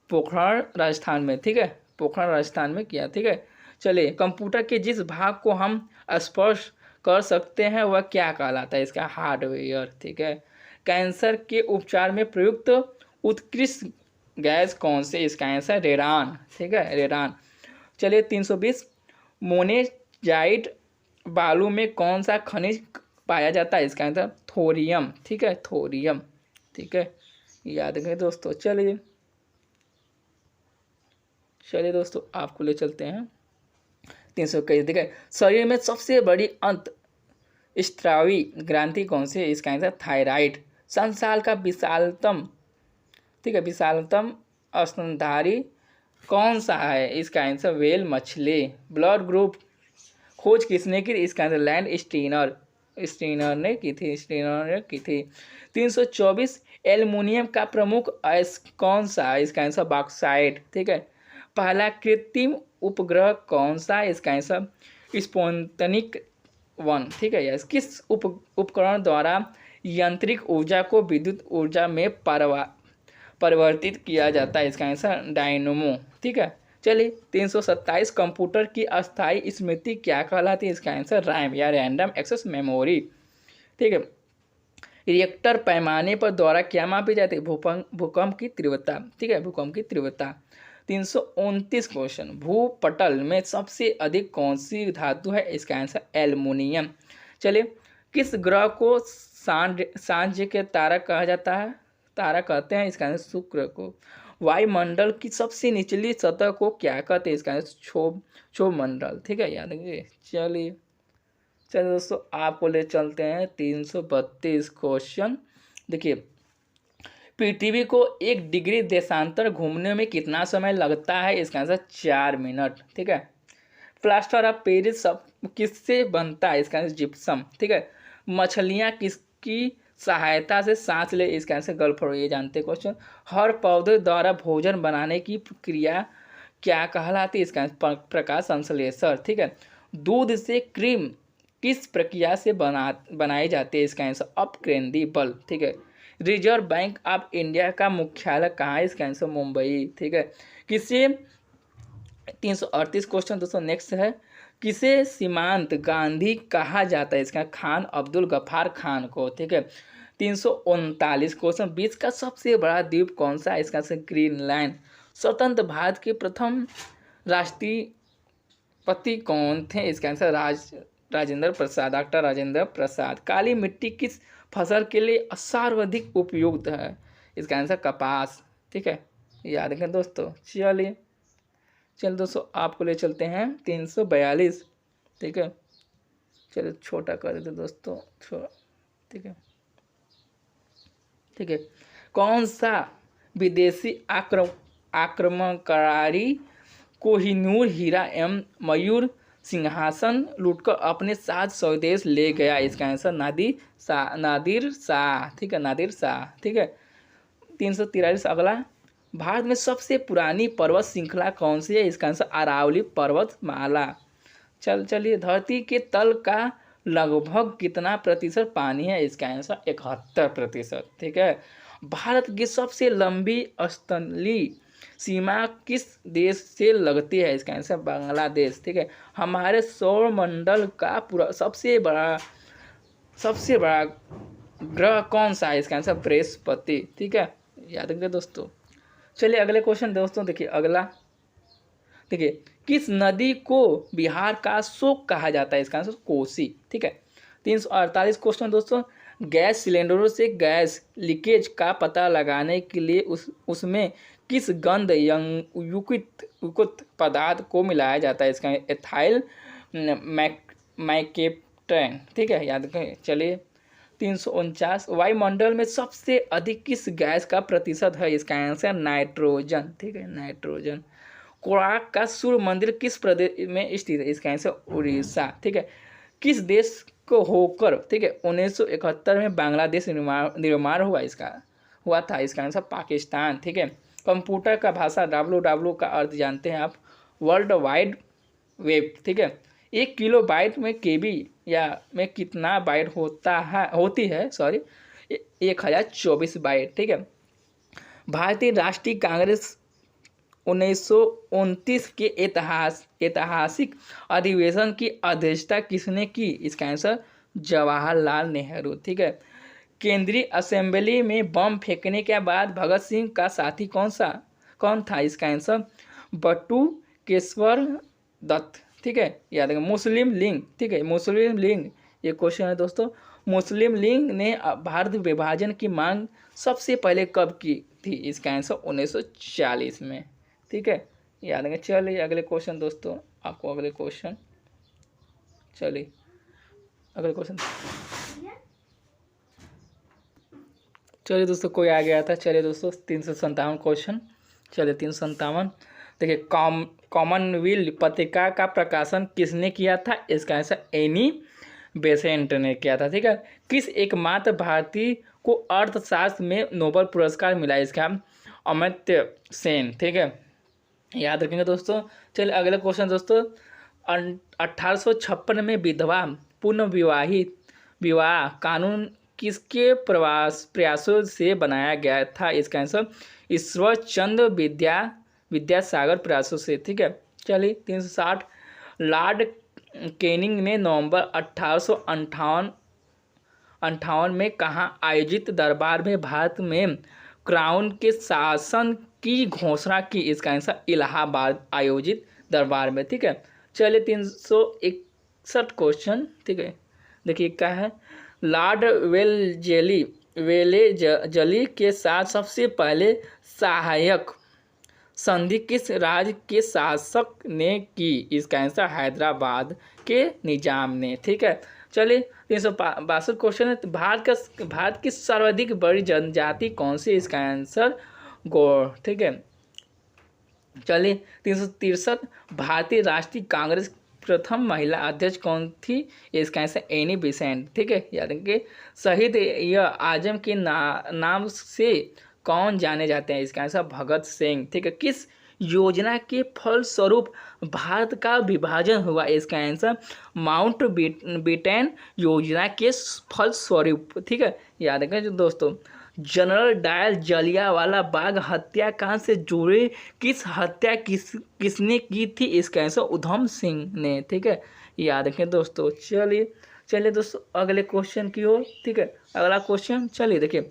पोखरण राजस्थान में। ठीक है, पोखरण राजस्थान में किया। ठीक है, चलिए कंप्यूटर के जिस भाग को हम स्पर्श कर सकते हैं वह क्या कहलाता है? इसका हार्डवेयर। ठीक है, कैंसर के उपचार में प्रयुक्त उत्कृष्ट गैस कौन से? इसका आंसर रेरान। ठीक है, रेरान। चलिए 320, मोनेजाइट बालू में कौन सा खनिज पाया जाता है? इसका आंसर थोरियम। ठीक है, थोरियम। ठीक है, याद रखें दोस्तों। चलिए दोस्तों आपको ले चलते हैं 321। ठीक है, शरीर में सबसे बड़ी अंत स्त्रावी ग्रंथि कौन सी है? इसका आंसर थायराइड। संसार का विशालतम, ठीक है, विशालतम स्तनधारी कौन सा है? इसका आंसर व्हेल मछली। ब्लड ग्रुप खोज किसने की? इसका आंसर लैंड स्टीनर ने की थी। 324, एल्युमिनियम का प्रमुख अयस्क कौन सा है? इसका आंसर बॉक्साइट। ठीक है, पहला कृत्रिम उपग्रह कौन सा है? इसका आंसर स्पुतनिक 1। ठीक है, यस। किस उपकरण द्वारा यांत्रिक ऊर्जा को विद्युत ऊर्जा में परिवर्तित किया जाता है? इसका आंसर डायनमो। ठीक है, चलिए 327, कंप्यूटर की अस्थायी स्मृति क्या कहलाती है? इसका आंसर रैम या रैंडम एक्सेस मेमोरी। ठीक है, रिएक्टर पैमाने पर द्वारा क्या मापी जाती है? भूकंप की तीव्रता। ठीक है, भूकंप की तीव्रता। 329 क्वेश्चन, भूपटल में सबसे अधिक कौन सी धातु है? इसका आंसर एल्युमिनियम। चलिए, किस ग्रह को सांझ के तारा कहा जाता है? तारा कहते हैं। इसका आंसर शुक्र को। वायुमंडल की सबसे निचली सतह को क्या कहते हैं? इसका आंसर क्षोभ मंडल। ठीक है, याद रखिए। चलिए दोस्तों आपको ले चलते हैं 332 क्वेश्चन। देखिए, पृथ्वी को 1 डिग्री देशांतर घूमने में कितना समय लगता है? इसका आंसर 4 मिनट। ठीक है, प्लास्टर ऑफ पेरिस सब किससे बनता है? इसका आंसर जिप्सम। ठीक है, मछलियाँ किसकी सहायता से सांस ले, इसका आंसर गलफड़ो, ये जानते हैं क्वेश्चन। हर पौधे द्वारा भोजन बनाने की प्रक्रिया क्या कहलाती है, इसका आंसर प्रकाश संश्लेषण, ठीक है। दूध से क्रीम किस प्रक्रिया से बनाई जाती है, इसका आंसर अपग्रेडी बल, ठीक है। रिजर्व बैंक ऑफ इंडिया का मुख्यालय कहाँ है, इसका आंसर मुंबई, ठीक है। किसे 338 क्वेश्चन दोस्तों नेक्स्ट है, किसे सीमांत गांधी कहा जाता है, इसका खान अब्दुल गफ्फार खान को, ठीक है। 339 क्वेश्चन, विश्व का सबसे बड़ा द्वीप कौन सा है, इसका आंसर ग्रीनलैंड। स्वतंत्र भारत के प्रथम राष्ट्रपति कौन थे, इसका आंसर राजेंद्र प्रसाद, डॉक्टर राजेंद्र प्रसाद। काली मिट्टी किस फसल के लिए सर्वाधिक उपयुक्त है, इसका आंसर कपास, ठीक है, याद रखें दोस्तों। चल दोस्तों आपको ले चलते हैं 342, ठीक है। चलो छोटा कर देते दोस्तों थोड़ा, ठीक है, ठीक है। कौन सा विदेशी आक्रमणकारी कोहिनूर हीरा एवं मयूर सिंहासन लूटकर अपने साथ स्वदेश ले गया, इसका आंसर नादिर शाह, ठीक है, नादिर शाह, ठीक है। 343 अगला, भारत में सबसे पुरानी पर्वत श्रृंखला कौन सी है, इसका आंसर अरावली पर्वतमाला। चलिए, धरती के तल का लगभग कितना प्रतिशत पानी है, इसका आंसर 71%, ठीक है। भारत की सबसे लंबी स्थलीय सीमा किस देश से लगती है, इसका आंसर बांग्लादेश, ठीक है। हमारे सौर मंडल का पूरा सबसे बड़ा ग्रह कौन सा है, इसका आंसर बृहस्पति, ठीक है, याद रखिए दोस्तों। चलिए अगले क्वेश्चन दोस्तों देखिए अगला, देखिए किस नदी को बिहार का शोक कहा जाता है, इसका आंसर कोसी, ठीक है। 348 क्वेश्चन दोस्तों, गैस सिलेंडरों से गैस लीकेज का पता लगाने के लिए उसमें किस गंध युक्त पदार्थ को मिलाया जाता है, इसका एथाइल मैकेप्टेन, ठीक है, याद रखें। चलिए 349, वायुमंडल में सबसे अधिक किस गैस का प्रतिशत है, इसका आंसर नाइट्रोजन, ठीक है, नाइट्रोजन। कोणार्क का सूर्य मंदिर किस प्रदेश में स्थित है, इसका आंसर उड़ीसा, ठीक है। किस देश को होकर, ठीक है, 1971 में बांग्लादेश निर्माण हुआ था, इसका आंसर पाकिस्तान, ठीक है। कंप्यूटर का भाषा WW का अर्थ जानते हैं आप, वर्ल्ड वाइड वेब, ठीक है। 1 किलोबाइट में KB या में कितना बाइट होती है 1024 बाइट, ठीक है। भारतीय राष्ट्रीय कांग्रेस 1929 के ऐतिहासिक अधिवेशन की अध्यक्षता किसने की, इसका आंसर जवाहरलाल नेहरू, ठीक है। केंद्रीय असेंबली में बम फेंकने के बाद भगत सिंह का साथी कौन था, इसका आंसर बटुकेश्वर दत्त, ठीक है, याद रखें। मुस्लिम लीग, ठीक है, मुस्लिम लीग, ये क्वेश्चन है दोस्तों, मुस्लिम लीग ने भारत विभाजन की मांग सबसे पहले कब की थी, इसका आंसर 1940 में, ठीक है, याद रखें। चलिए अगले क्वेश्चन दोस्तों, आपको अगले क्वेश्चन, चलिए अगले क्वेश्चन, चलिए दोस्तों कोई आ गया था। चलिए दोस्तों 357 क्वेश्चन, चलिए 357, देखिए कॉमनवेल्थ पत्रिका का प्रकाशन किसने किया था, इसका आंसर एनी बेसेंट ने किया था, ठीक है। किस एकमात्र भारतीय को अर्थशास्त्र में नोबेल पुरस्कार मिला, इसका अमर्त्य सेन, ठीक है, याद रखेंगे दोस्तों। चलिए अगला क्वेश्चन दोस्तों, 1856 में विधवा विवाह कानून किसके प्रयासों से बनाया गया था, इसका आंसर ईश्वर चंद्र विद्यासागर प्रयासों से, ठीक है। चलिए 360, लॉर्ड कैनिंग ने नवंबर 1858 में कहाँ आयोजित दरबार में भारत में क्राउन के शासन की घोषणा की, इसका आंसर इलाहाबाद आयोजित दरबार में, ठीक है। चलिए 361 क्वेश्चन, ठीक है, देखिए क्या है, लॉर्ड वेलेजली के साथ सबसे पहले सहायक संधि किस राज्य के शासक ने की, इसका आंसर हैदराबाद के निजाम ने, ठीक है। चलिए 362 क्वेश्चन है, भारत की सर्वाधिक बड़ी जनजाति कौन सी, इसका आंसर गौड़, ठीक है। चलिए 363, भारतीय राष्ट्रीय कांग्रेस प्रथम महिला अध्यक्ष कौन थी? इसका आंसर एनी बेसेंट। ठीक है, याद रखिए। शहीद यह आजम के नाम से कौन जाने जाते हैं? इसका आंसर भगत सिंह। ठीक है, किस योजना के फलस्वरूप भारत का विभाजन हुआ? इसका आंसर माउंट बेटन योजना के फलस्वरूप। ठीक है, याद रखें जो दोस्तों। जनरल डायर जलियांवाला बाग हत्याकांड से जुड़े किसने की थी? इसका आंसर उधम सिंह ने। ठीक है, याद रखें दोस्तों। चलिए दोस्तों अगले क्वेश्चन की ओर। ठीक है, अगला क्वेश्चन चलिए देखिए,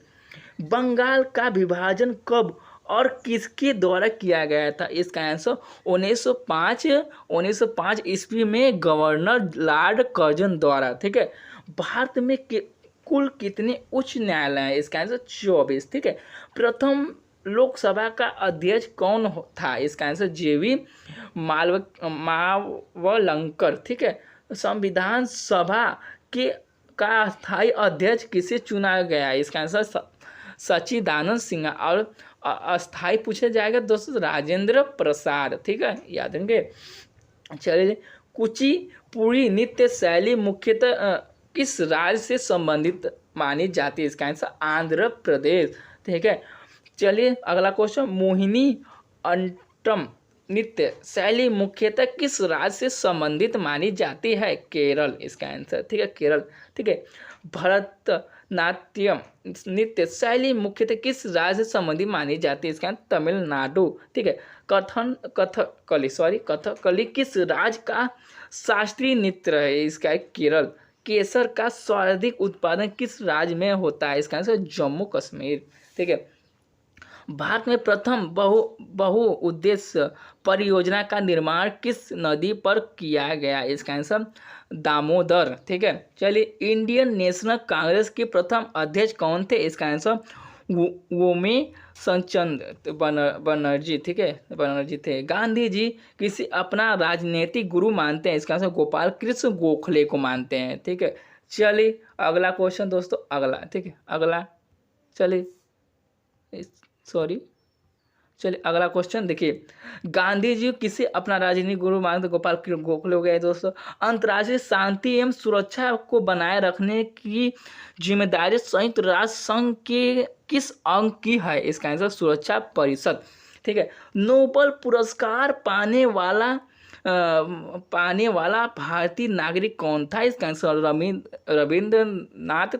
बंगाल का विभाजन कब और किसके द्वारा किया गया था? इसका आंसर 1905 ईस्वी में गवर्नर लॉर्ड कर्जन द्वारा। ठीक है, भारत में कुल कितने उच्च न्यायालय हैं? इसका आंसर 24। ठीक है, प्रथम लोकसभा का अध्यक्ष कौन था? इसका आंसर जेवी मावलंकर। ठीक है, संविधान सभा का स्थायी अध्यक्ष किसे चुना गया? इसका आंसर सच्चिदानंद सिन्हा। और अस्थाई पूछा जाएगा दोस्तों राजेंद्र प्रसाद। ठीक है, याद रखेंगे। चलिए, कुचिपुड़ी नृत्य शैली मुख्यतः किस राज्य से संबंधित मानी जाती है? इसका आंसर आंध्र प्रदेश। ठीक है, चलिए अगला क्वेश्चन, मोहिनी अट्टम नृत्य शैली मुख्यतः किस राज्य से संबंधित मानी जाती है? केरल। इसका आंसर ठीक है केरल। ठीक है, भरतनाट्यम नृत्य शैली मुख्यतः किस राज्य से संबंधित मानी जाती है? इसका तमिलनाडु। ठीक है, कथकली किस राज्य का शास्त्रीय नृत्य है? इसका केरल। केसर का सर्वाधिक उत्पादन किस राज्य में होता है? इसका आंसर जम्मू कश्मीर। ठीक है, भारत में प्रथम बहुउद्देश्य परियोजना का निर्माण किस नदी पर किया गया? इसका आंसर दामोदर। ठीक है, चलिए, इंडियन नेशनल कांग्रेस के प्रथम अध्यक्ष कौन थे? इसका आंसर वोमे संचंद बनर्जी। ठीक है, बनर्जी थे। गांधी जी किसी अपना राजनीतिक गुरु मानते हैं? इसका आंसर गोपाल कृष्ण गोखले को मानते हैं। ठीक है, चलिए अगला क्वेश्चन दोस्तों, अगला। ठीक है, अगला चलिए अगला क्वेश्चन देखिए, गांधी जी किसे अपना राजनीतिक गुरु मानते? गोपाल गोखले हो गए दोस्तों। अंतर्राष्ट्रीय शांति एवं सुरक्षा को बनाए रखने की जिम्मेदारी संयुक्त राष्ट्र संघ के किस अंग की है? इसका आंसर सुरक्षा परिषद। ठीक है, नोबेल पुरस्कार पाने वाला भारतीय नागरिक कौन था? इसका आंसर रविंद्रनाथ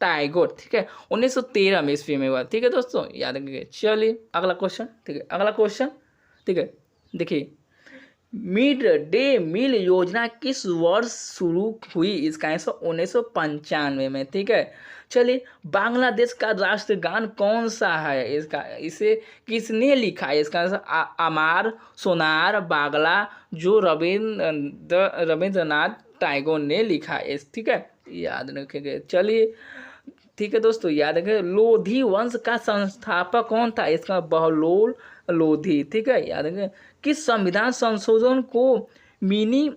टैगोर। ठीक है, 1913 में ईस्वी में हुआ। ठीक है दोस्तों, याद रखिए। चलिए अगला क्वेश्चन। ठीक है, अगला क्वेश्चन। ठीक है, देखिए, मिड डे मील योजना किस वर्ष शुरू हुई? इसका आंसर 1995 में। ठीक है, चलिए, बांग्लादेश का राष्ट्रगान कौन सा है? इसे किसने लिखा है? इसका आंसर अमार सोनार बागला, जो रविंद्रनाथ टैगोर ने लिखा है। ठीक है, याद रखेंगे। चलिए ठीक है दोस्तों, याद रखें। लोधी वंश का संस्थापक कौन था? इसका बहलोल लोधी। ठीक है, याद रखें। किस संविधान संशोधन को मिनी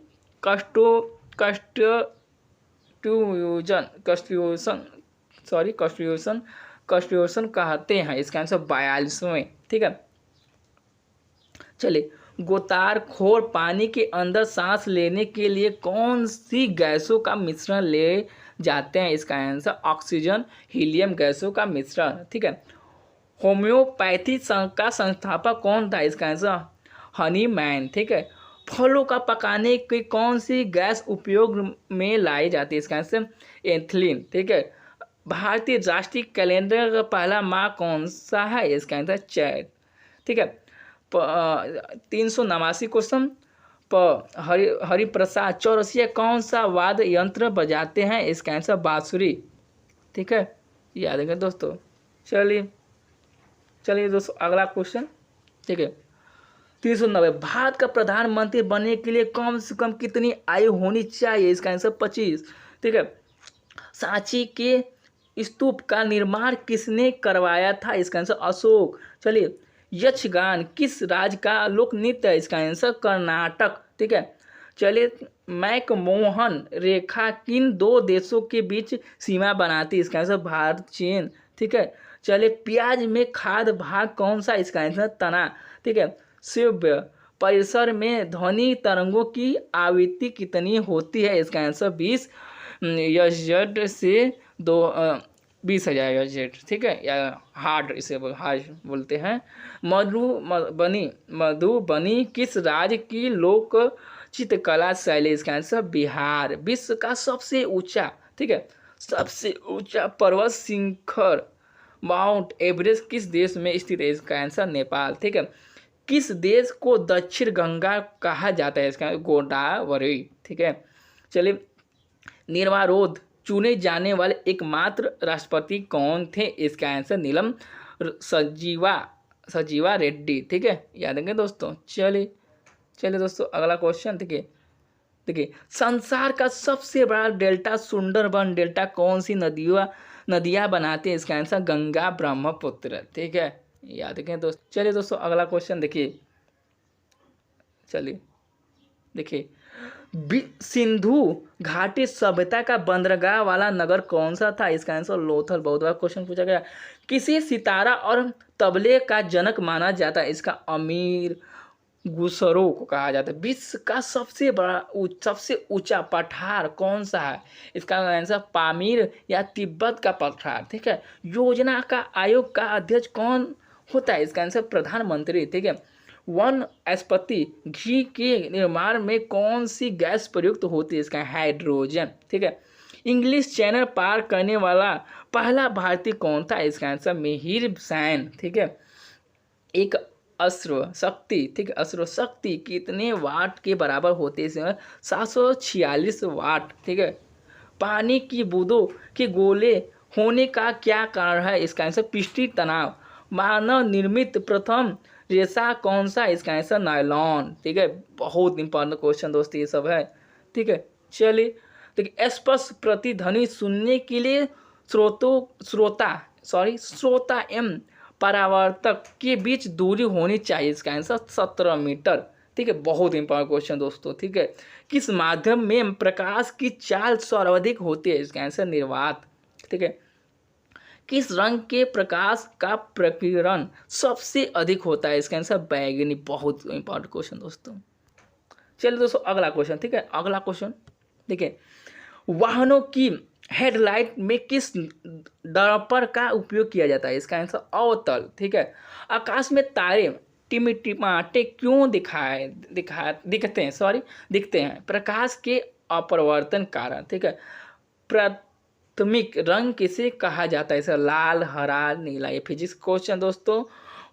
कॉन्स्टिट्यूशन कहते हैं? इसका आंसर 42वें। ठीक है, चलिए, गोताखोर पानी के अंदर सांस लेने के लिए कौन सी गैसों का मिश्रण ले जाते हैं? इसका आंसर ऑक्सीजन हीलियम गैसों का मिश्रण। ठीक है, होम्योपैथी का संस्थापक कौन था? इसका आंसर हनीमैन। ठीक है, फलों का पकाने की कौन सी गैस उपयोग में लाई जाती है? इसका आंसर एथिलीन। ठीक है, भारतीय राष्ट्रीय कैलेंडर का पहला माह कौन सा है? इसका आंसर चैत। ठीक है, 389 क्वेश्चन। हरिप्रसाद चौरसिया कौन सा वाद्य यंत्र बजाते हैं? इसका आंसर बांसुरी। ठीक है, याद रखें दोस्तों। चलिए दोस्तों अगला क्वेश्चन। ठीक है, 390, भारत का प्रधानमंत्री बनने के लिए कम से कम कितनी आयु होनी चाहिए? इसका आंसर 25। ठीक है, सांची के स्तूप का निर्माण किसने करवाया था? इसका आंसर अशोक। चलिए, यक्षगान किस राज्य का लोक नृत्य है? इसका आंसर कर्नाटक। ठीक है, चलिए, मैकमोहन रेखा किन दो देशों के बीच सीमा बनाती है? इसका आंसर भारत चीन। ठीक है, चलिए, प्याज में खाद्य भाग कौन सा? इसका आंसर तना। ठीक है, सेव्य परिसर में ध्वनि तरंगों की आवृत्ति कितनी होती है? इसका आंसर 20 यज़ से 20,000 यज़, ठीक है, या हार्ड, इसे हार्ड बोलते हैं। मधुबनी किस राज्य की लोक चित्रकला शैली? इसका आंसर बिहार। विश्व का सबसे ऊंचा, ठीक है, सबसे ऊंचा पर्वत शिखर माउंट एवरेस्ट किस देश में स्थित है? इसका आंसर नेपाल, ठीक है। किस देश को दक्षिण गंगा कहा जाता है? इसका गोदावरी, ठीक है। चलिए, निर्विरोध चुने जाने वाले एकमात्र राष्ट्रपति कौन थे? इसका आंसर नीलम सजीवा रेड्डी, ठीक है, याद रखें दोस्तों। चलिए दोस्तों, अगला क्वेश्चन देखिए, संसार का सबसे बड़ा डेल्टा सुंदरबन डेल्टा कौन सी नदियाँ बनाते हैं? इसका आंसर गंगा ब्रह्मपुत्र, ठीक है, याद रखें दोस्तों। चलिए दोस्तों, अगला क्वेश्चन देखिए, सिंधु घाटी सभ्यता का बंदरगाह वाला नगर कौन सा था? इसका आंसर लोथल। बहुत बार क्वेश्चन पूछा गया। किसी सितारा और तबले का जनक माना जाता है? इसका अमीर गुसरो को कहा जाता है। विश्व का सबसे ऊंचा पठार कौन सा है? इसका आंसर पामीर या तिब्बत का पठार, ठीक है। योजना का आयोग का अध्यक्ष कौन होता है? इसका आंसर प्रधानमंत्री, ठीक है। वनस्पति घी के निर्माण में कौन सी गैस प्रयुक्त होती है? इसका हाइड्रोजन, ठीक है। इंग्लिश चैनल पार करने वाला पहला भारतीय कौन था? इसका आंसर मिहिर सैन, ठीक है। एक अश्व शक्ति, ठीक है, अश्व शक्ति कितने वाट के बराबर होते हैं? 746 वाट, ठीक है। पानी की बूंदों के गोले होने का क्या कारण है? इसका आंसर पृष्ठीय तनाव। मानव निर्मित प्रथम रेशा कौन सा? इसका आंसर नायलॉन, ठीक है। बहुत इंपॉर्टेंट क्वेश्चन दोस्तों ये सब है, ठीक है। चलिए देखिए, स्पष्ट प्रतिध्वनि सुनने के लिए श्रोता एवं परावर्तक के बीच दूरी होनी चाहिए। इसका आंसर 17 मीटर, ठीक है। बहुत इंपॉर्टेंट क्वेश्चन दोस्तों, ठीक है। किस माध्यम में प्रकाश की चाल सर्वाधिक होती है? इसका आंसर निर्वात, ठीक है। किस रंग के प्रकाश का प्रकीर्णन सबसे अधिक होता है? इसका आंसर बैगनी। बहुत इंपॉर्टेंट क्वेश्चन दोस्तों। चलिए दोस्तों, अगला क्वेश्चन, ठीक है, अगला क्वेश्चन देखिए, वाहनों की हेडलाइट में किस दर्पण का उपयोग किया जाता है? इसका आंसर अवतल, ठीक है। आकाश में तारे टिमटिमाते क्यों दिखते हैं? प्रकाश के अपवर्तन कारण, ठीक है। प्राथमिक रंग किसे कहा जाता है? इसे लाल, हरा, नीला। ये फिजिक्स क्वेश्चन दोस्तों।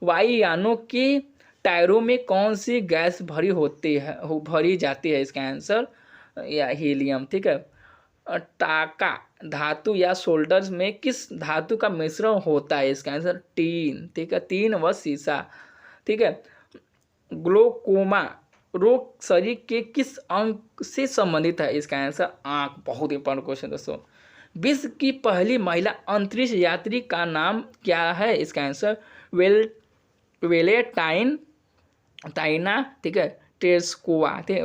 वायुयानों के टायरों में कौन सी गैस भरी जाती है? इसका आंसर या हीलियम, ठीक है। टाका धातु या सोल्डर्स में किस धातु का मिश्रण होता है? इसका आंसर टीन, ठीक है, टीन व सीसा, ठीक है। ग्लोकोमा रोग शरीर के किस अंग से संबंधित है? इसका आंसर आंख। बहुत इंपॉर्टेंट क्वेश्चन दोस्तों। विश्व की पहली महिला अंतरिक्ष यात्री का नाम क्या है? इसका आंसर वेलेटाइना, ठीक है, टेरेस्कोवा, ठीक है,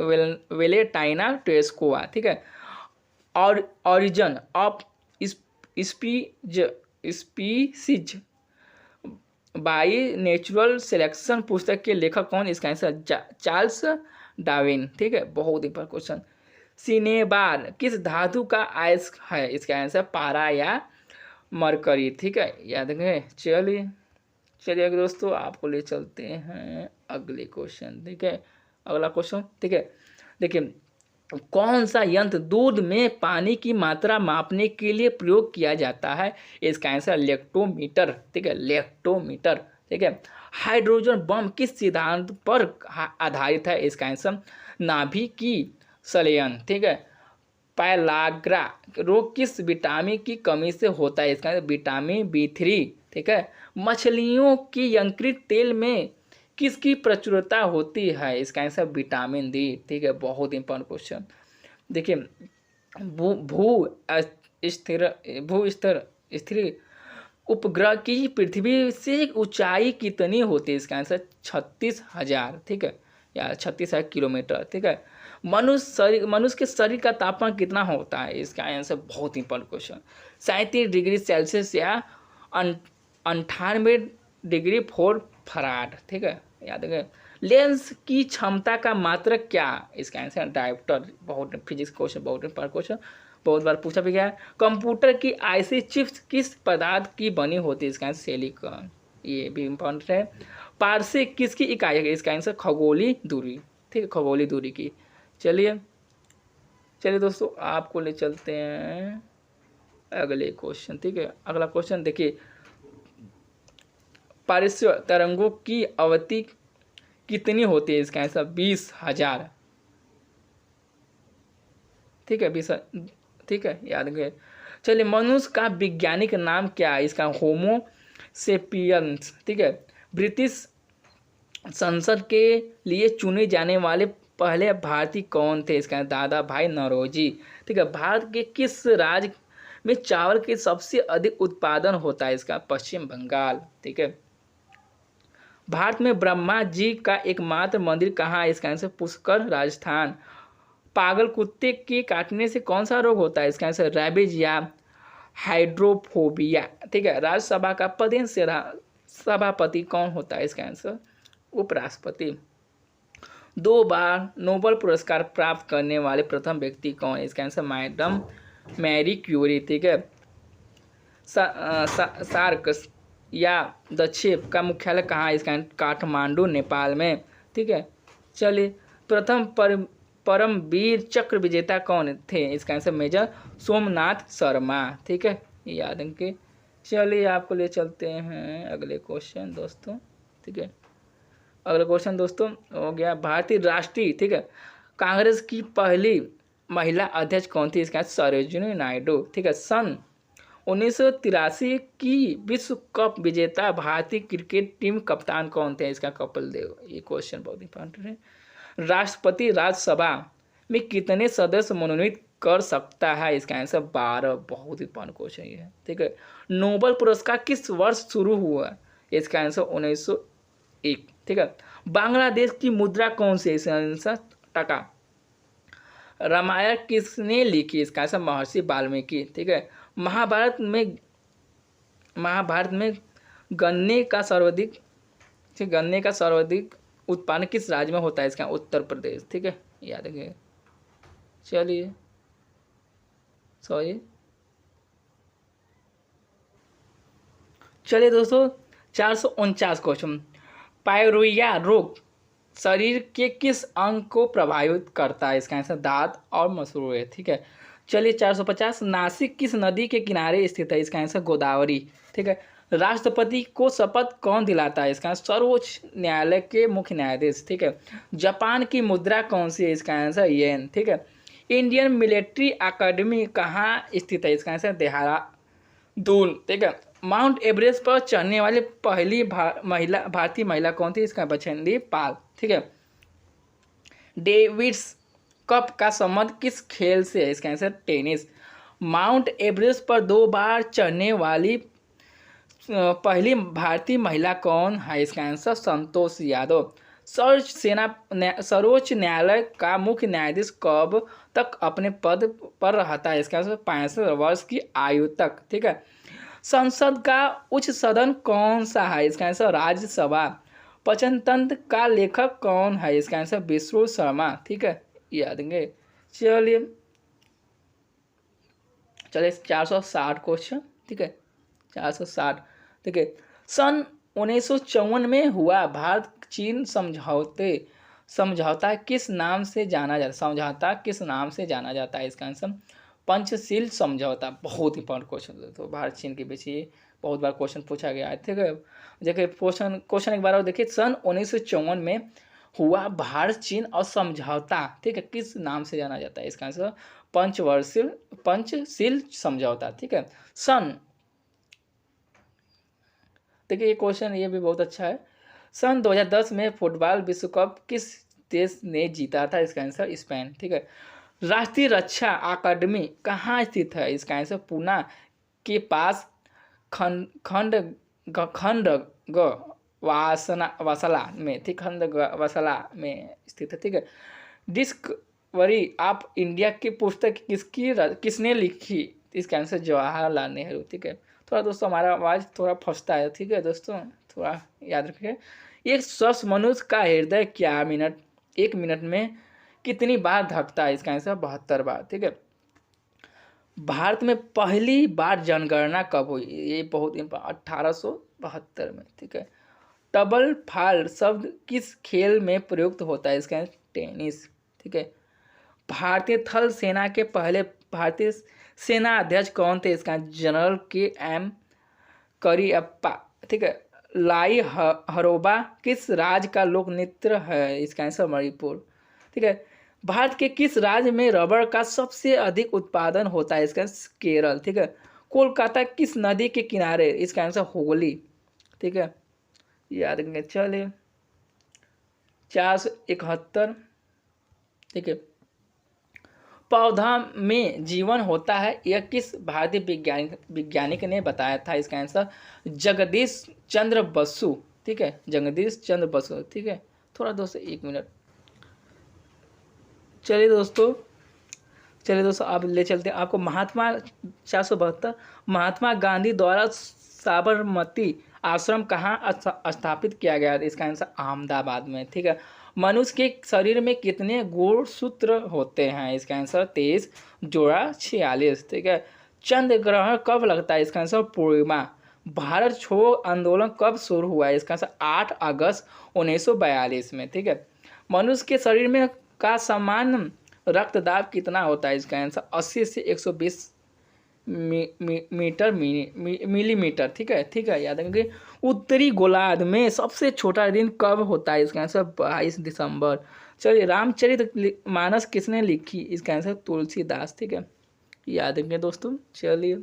वेलेटाइना टेरेस्कोवा, ठीक है। और origin of species by natural selection पुस्तक के लेखक कौन? इसका आंसर चार्ल्स डार्विन, ठीक है। बहुत इंपॉर्टेंट क्वेश्चन। सिनेबार किस धातु का अयस्क है? इसका आंसर पारा या मरकरी, ठीक है, याद रखें। चलिए दोस्तों, आपको ले चलते हैं अगले क्वेश्चन, ठीक है, अगला क्वेश्चन, ठीक है। देखिए, कौन सा यंत्र दूध में पानी की मात्रा मापने के लिए प्रयोग किया जाता है? इसका आंसर लेक्टोमीटर, ठीक है, लेक्टोमीटर, ठीक है। हाइड्रोजन बम किस सिद्धांत पर आधारित है? इसका आंसर नाभिकीय संलयन, ठीक है। पैलाग्रा रोग किस विटामिन की कमी से होता है? इसका आंसर विटामिन B3, ठीक है। मछलियों की यकृत तेल में किसकी प्रचुरता होती है? इसका आंसर विटामिन D, ठीक है। बहुत इंपॉर्टेंट क्वेश्चन। देखिए, भू स्थिर उपग्रह की पृथ्वी से ऊंचाई कितनी होती है? इसका आंसर 36,000, ठीक है, या 36,000 किलोमीटर, ठीक है। मनुष्य के शरीर का तापमान कितना होता है? इसका आंसर बहुत इंपॉर्टेंट क्वेश्चन 37 डिग्री सेल्सियस या 98 डिग्री 4 फराड, ठीक है, याद रखें। लेंस की क्षमता का मात्रक क्या? इसका आंसर डायोप्टर। बहुत फिजिक्स क्वेश्चन, बहुत इंपॉर्टेंट क्वेश्चन, बहुत बार पूछा भी गया है। कंप्यूटर की आईसी चिप्स किस पदार्थ की बनी होती है? इसका आंसर सिलिकॉन। ये भी इम्पोर्टेंट है। पारसे किसकी इकाई है? इसका आंसर खगोलीय दूरी। ठीक है, खगोलीय दूरी की। चलिए चलिए दोस्तों, आपको ले चलते हैं अगले क्वेश्चन। ठीक है, अगला क्वेश्चन देखिए, पारस्य तरंगों की अवधि कितनी होती है? इसका आंसर 20,000। ठीक है, 20। ठीक है, याद गए। चलिए, मनुष्य का वैज्ञानिक नाम क्या है? इसका होमो सेपियंस। ठीक है, ब्रिटिश संसद के लिए चुने जाने वाले पहले भारतीय कौन थे? इसका दादा भाई नौरोजी। ठीक है, भारत के किस राज्य में चावल के सबसे अधिक उत्पादन होता है? इसका पश्चिम बंगाल। ठीक है, भारत में ब्रह्मा जी का एकमात्र मंदिर कहाँ है? इसका आंसर पुष्कर, राजस्थान। पागल कुत्ते के काटने से कौन सा रोग होता है? इसका आंसर रैबिज या हाइड्रोफोबिया। ठीक है, राज्यसभा का पदेन से सभापति कौन होता है? इसका आंसर उपराष्ट्रपति। 2 बार नोबेल पुरस्कार प्राप्त करने वाले प्रथम व्यक्ति कौन है? इसका आंसर मैडम मैरी क्यूरी। ठीक है, सार्क या दक्षेप का मुख्यालय कहाँ है? इसका काठमांडू, नेपाल में। ठीक है, चलिए, प्रथम परमवीर चक्र विजेता कौन थे? इसका आंसर मेजर सोमनाथ शर्मा। ठीक है, याद रखें। चलिए, आपको ले चलते हैं अगले क्वेश्चन दोस्तों। ठीक है, अगला क्वेश्चन दोस्तों हो गया, भारतीय राष्ट्रीय, ठीक है, कांग्रेस की पहली महिला अध्यक्ष कौन थी? इसका सरोजिनी नायडू। ठीक है, सन 1983 की विश्व कप विजेता भारतीय क्रिकेट टीम कप्तान कौन थे? इसका कपिल देव। ये क्वेश्चन बहुत इंपॉर्टेंट है। राष्ट्रपति राज्यसभा में कितने सदस्य मनोनीत कर सकता है? इसका आंसर 12। बहुत इंपॉर्टेंट क्वेश्चन ये है। ठीक है, नोबेल पुरस्कार किस वर्ष शुरू हुआ? इसका आंसर 1901। ठीक है, बांग्लादेश की मुद्रा कौन सी है? इसका आंसर टका। रामायण किसने लिखी? इसका आंसर महर्षि वाल्मीकि। ठीक है, महाभारत में गन्ने का सर्वाधिक उत्पादन किस राज्य में होता है? इसका उत्तर प्रदेश। ठीक है, याद रखिए। चलिए, दोस्तों, 449 क्वेश्चन। पायरोरिया रोग शरीर के किस अंग को प्रभावित करता है? इसका आंसर दांत और मसूड़े। ठीक है, चलिए, 450। नासिक किस नदी के किनारे स्थित है? इसका आंसर गोदावरी। ठीक है, राष्ट्रपति को शपथ कौन दिलाता है? इसका सर्वोच्च न्यायालय के मुख्य न्यायाधीश। ठीक है, जापान की मुद्रा कौन सी है? इसका आंसर येन। ठीक है, इंडियन मिलिट्री अकेडमी कहाँ स्थित है? इसका आंसर देहरादून। ठीक है, माउंट एवरेस्ट पर चढ़ने वाली पहली भारतीय महिला कौन थी? इसका बछेंद्री पाल। ठीक है, डेविड्स कप का संबंध किस खेल से है? इसका आंसर टेनिस। माउंट एवरेस्ट पर 2 बार चढ़ने वाली पहली भारतीय महिला कौन है? इसका आंसर संतोष यादव। सर्वोच्च न्यायालय का मुख्य न्यायाधीश कब तक अपने पद पर रहता है? इसका आंसर 65 वर्ष की आयु तक। ठीक है, संसद का उच्च सदन कौन सा है? इसका आंसर राज्यसभा। पंचतंत्र का लेखक कौन है? इसका आंसर विष्णु शर्मा। ठीक है, याद देंगे। चलिए 460 क्वेश्चन। ठीक है, 460। ठीक है, सन 1954 में हुआ भारत चीन समझौता किस नाम से जाना जाता है? इसका आंसर पंचशील समझौता। बहुत इंपॉर्टेंट क्वेश्चन तो भारत चीन के बीच ये बहुत बार क्वेश्चन पूछा गया है। ठीक है, देखिए क्वेश्चन एक बार और देखिए, सन 1954 में हुआ भारत चीन और समझौता, ठीक है, किस नाम से जाना जाता है? इसका आंसर पंचशील समझौता। ठीक है, देखिए ये क्वेश्चन ये भी बहुत अच्छा है। सन 2010 में फुटबॉल विश्व कप किस देश ने जीता था? इसका आंसर स्पेन। ठीक है, राष्ट्रीय रक्षा अकादमी कहाँ स्थित है? इसका आंसर पुणे के पास वसला में। ठीक, वसला में स्थित है। ठीक है, डिस्कवरी ऑफ इंडिया की पुस्तक किसने लिखी? इसका आंसर जवाहरलाल नेहरू। ठीक है, थोड़ा दोस्तों हमारा आवाज़ थोड़ा फंसता है। ठीक है दोस्तों, थोड़ा याद रखिए। एक स्वस्थ मनुष्य का हृदय क्या मिनट 1 मिनट में कितनी बार धड़कता है? इसका आंसर 72 बार। ठीक है। भारत में पहली बार जनगणना कब हुई? ये बहुत 1872 में। ठीक है। डबल फाल शब्द किस खेल में प्रयुक्त होता है? इसका टेनिस। ठीक है। भारतीय थल सेना के पहले भारतीय सेना अध्यक्ष कौन थे? इसका जनरल KM करियप्पा। ठीक है। लाई हरोबा किस राज्य का लोक नृत्य है? इसका आंसर मणिपुर। ठीक है। भारत के किस राज्य में रबड़ का सबसे अधिक उत्पादन होता है? इसका केरल। ठीक है। कोलकाता किस नदी के किनारे? इसका आंसर हुगली। ठीक है, याद रखेंगे। चलिए 471। ठीक है। पौधा में जीवन होता है, यह किस भारतीय वैज्ञानिक ने बताया था? इसका आंसर जगदीश चंद्र बसु। ठीक है, जगदीश चंद्र बसु। ठीक है। थोड़ा दोस्तों 1 मिनट। चलिए दोस्तों आप ले चलते हैं आपको 472 महात्मा गांधी द्वारा साबरमती आश्रम कहाँ स्थापित किया गया? इसका आंसर अहमदाबाद में। ठीक है। मनुष्य के शरीर में कितने गुणसूत्र होते हैं? इसका आंसर 23 जोड़ा 46। ठीक है। चंद्र ग्रहण कब लगता है? इसका आंसर पूर्णिमा। भारत छोड़ो आंदोलन कब शुरू हुआ है? इसका आंसर 8 अगस्त 1942 में। ठीक है। मनुष्य के शरीर में का सामान्य रक्तदाब कितना होता है? इसका आंसर 80 से 120 मिलीमीटर। ठीक है। ठीक है, याद रखेंगे। उत्तरी गोलार्ध में सबसे छोटा दिन कब होता है? इसका आंसर 22 दिसंबर। चलिए रामचरित मानस किसने लिखी? इसका आंसर तुलसीदास। ठीक है, याद रखेंगे दोस्तों। चलिए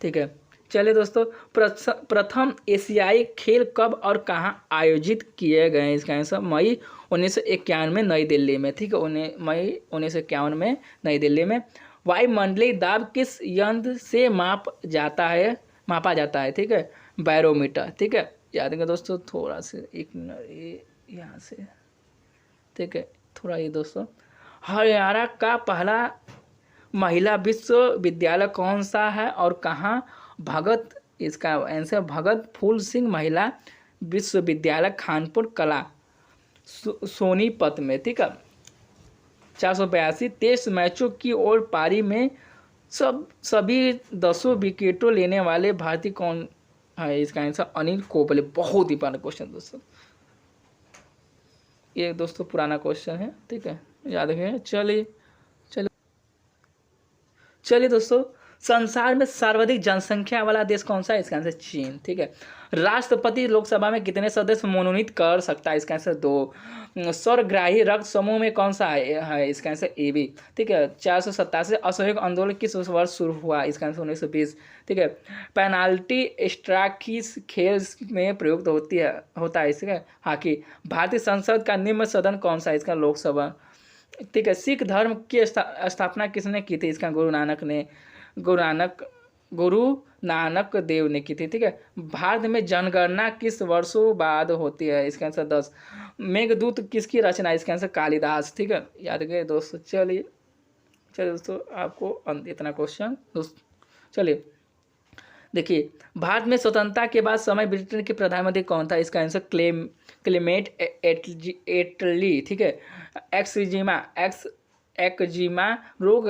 ठीक है। चलिए दोस्तों प्रथम एशियाई खेल कब और कहाँ आयोजित किए गए? इसका आंसर मई 1951 में नई दिल्ली में। ठीक है, मई 1951 में नई दिल्ली में। वायुमंडलीय दाब किस यंत्र से मापा जाता है? ठीक है, बैरोमीटर। ठीक है, याद रखेंगे दोस्तों। थोड़ा सा 1 मिनट यहाँ से। ठीक है, थोड़ा ये दोस्तों। हरियाणा का पहला महिला विश्वविद्यालय कौन सा है और कहाँ? इसका आंसर भगत फूल सिंह महिला विश्वविद्यालय खानपुर कला सोनीपत में। ठीक है। 482 टेस्ट मैचों की ओर पारी में सभी 10 विकेटों लेने वाले भारतीय कौन है? इसका आंसर अनिल कुंबले। बहुत ही पुराना क्वेश्चन दोस्तों, ये दोस्तों पुराना क्वेश्चन है। ठीक है, याद रखें। चलिए दोस्तों संसार में सर्वाधिक जनसंख्या वाला देश कौन सा है? इसका आंसर चीन। ठीक है। राष्ट्रपति लोकसभा में कितने सदस्य मनोनीत कर सकता है? इसका आंसर 2। स्वरग्राही रक्त समूह में कौन सा है? इसका आंसर AB। ठीक है। 487 असहयोग आंदोलन किस वर्ष शुरू हुआ? इसका आंसर 1920। ठीक है। पेनाल्टी स्ट्राइक किस खेल में प्रयुक्त होता है? इसका हॉकी। भारतीय संसद का निम्न सदन कौन सा है? इसका लोकसभा। ठीक है। सिख धर्म की स्थापना किसने की थी? इसका गुरु नानक देव ने की थी। ठीक है। भारत में जनगणना किस वर्षों बाद होती है? इसका आंसर 10। मेघदूत किसकी रचना? इसका आंसर कालिदास। ठीक है, याद रखिए दोस्तों। चलिए दोस्तों आपको इतना क्वेश्चन चलिए देखिए, भारत में स्वतंत्रता के बाद समय ब्रिटेन के प्रधानमंत्री कौन था? इसका आंसर क्लेमेंट एटली। ठीक है। एक्जिमा रोग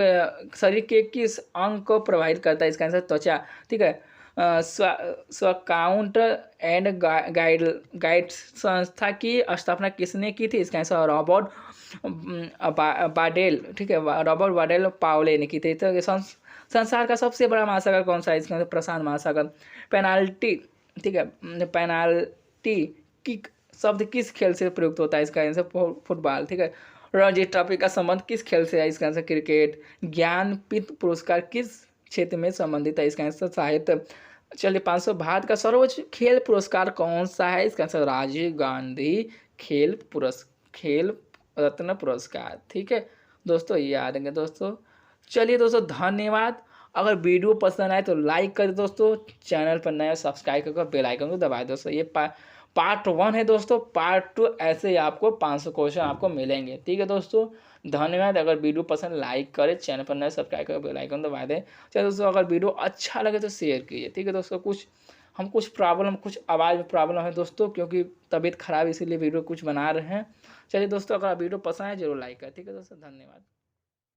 शरीर के किस अंग को प्रभावित करता है? इसका आंसर त्वचा। ठीक है। स्काउट एंड गाइड्स संस्था की स्थापना किसने की थी? इसका आंसर रॉबर्ट बाडेल। ठीक है, रॉबर्ट बाडेल पावले ने की थी। तो संसार का सबसे बड़ा महासागर कौन सा है? इसका आंसर प्रशांत महासागर। पेनाल्टी। ठीक है, पेनाल्टी किक शब्द किस खेल से प्रयुक्त होता है? इसका आंसर फुटबॉल। ठीक है। रणजी ट्रॉफी का संबंध किस खेल से है? इसका आंसर क्रिकेट। ज्ञानपीठ पुरस्कार किस क्षेत्र में संबंधित है? इसका आंसर साहित्य। चलिए 500 भारत का सर्वोच्च खेल पुरस्कार कौन सा है? इसका आंसर राजीव गांधी खेल रत्न पुरस्कार। ठीक है दोस्तों, याद रखेंगे दोस्तों। चलिए दोस्तों धन्यवाद। अगर वीडियो पसंद आए तो लाइक करें दोस्तों, चैनल पर नया सब्सक्राइब करके बेल आइकन को दबाएं दोस्तों। ये पार्ट 1 है दोस्तों, पार्ट 2 ऐसे ही आपको 500 क्वेश्चन आपको मिलेंगे। ठीक है दोस्तों, धन्यवाद। अगर वीडियो पसंद लाइक करें, चैनल पर नए सब्सक्राइब करें, बेल आइकन दबा दें। चलिए दोस्तों, अगर वीडियो अच्छा लगे तो शेयर कीजिए। ठीक है दोस्तों, कुछ प्रॉब्लम, कुछ आवाज़ में प्रॉब्लम है दोस्तों, क्योंकि तबीयत खराब, इसीलिए वीडियो कुछ बना रहे हैं। चलिए दोस्तों, अगर वीडियो पसंद आए जरूर लाइक करें। ठीक है दोस्तों, धन्यवाद।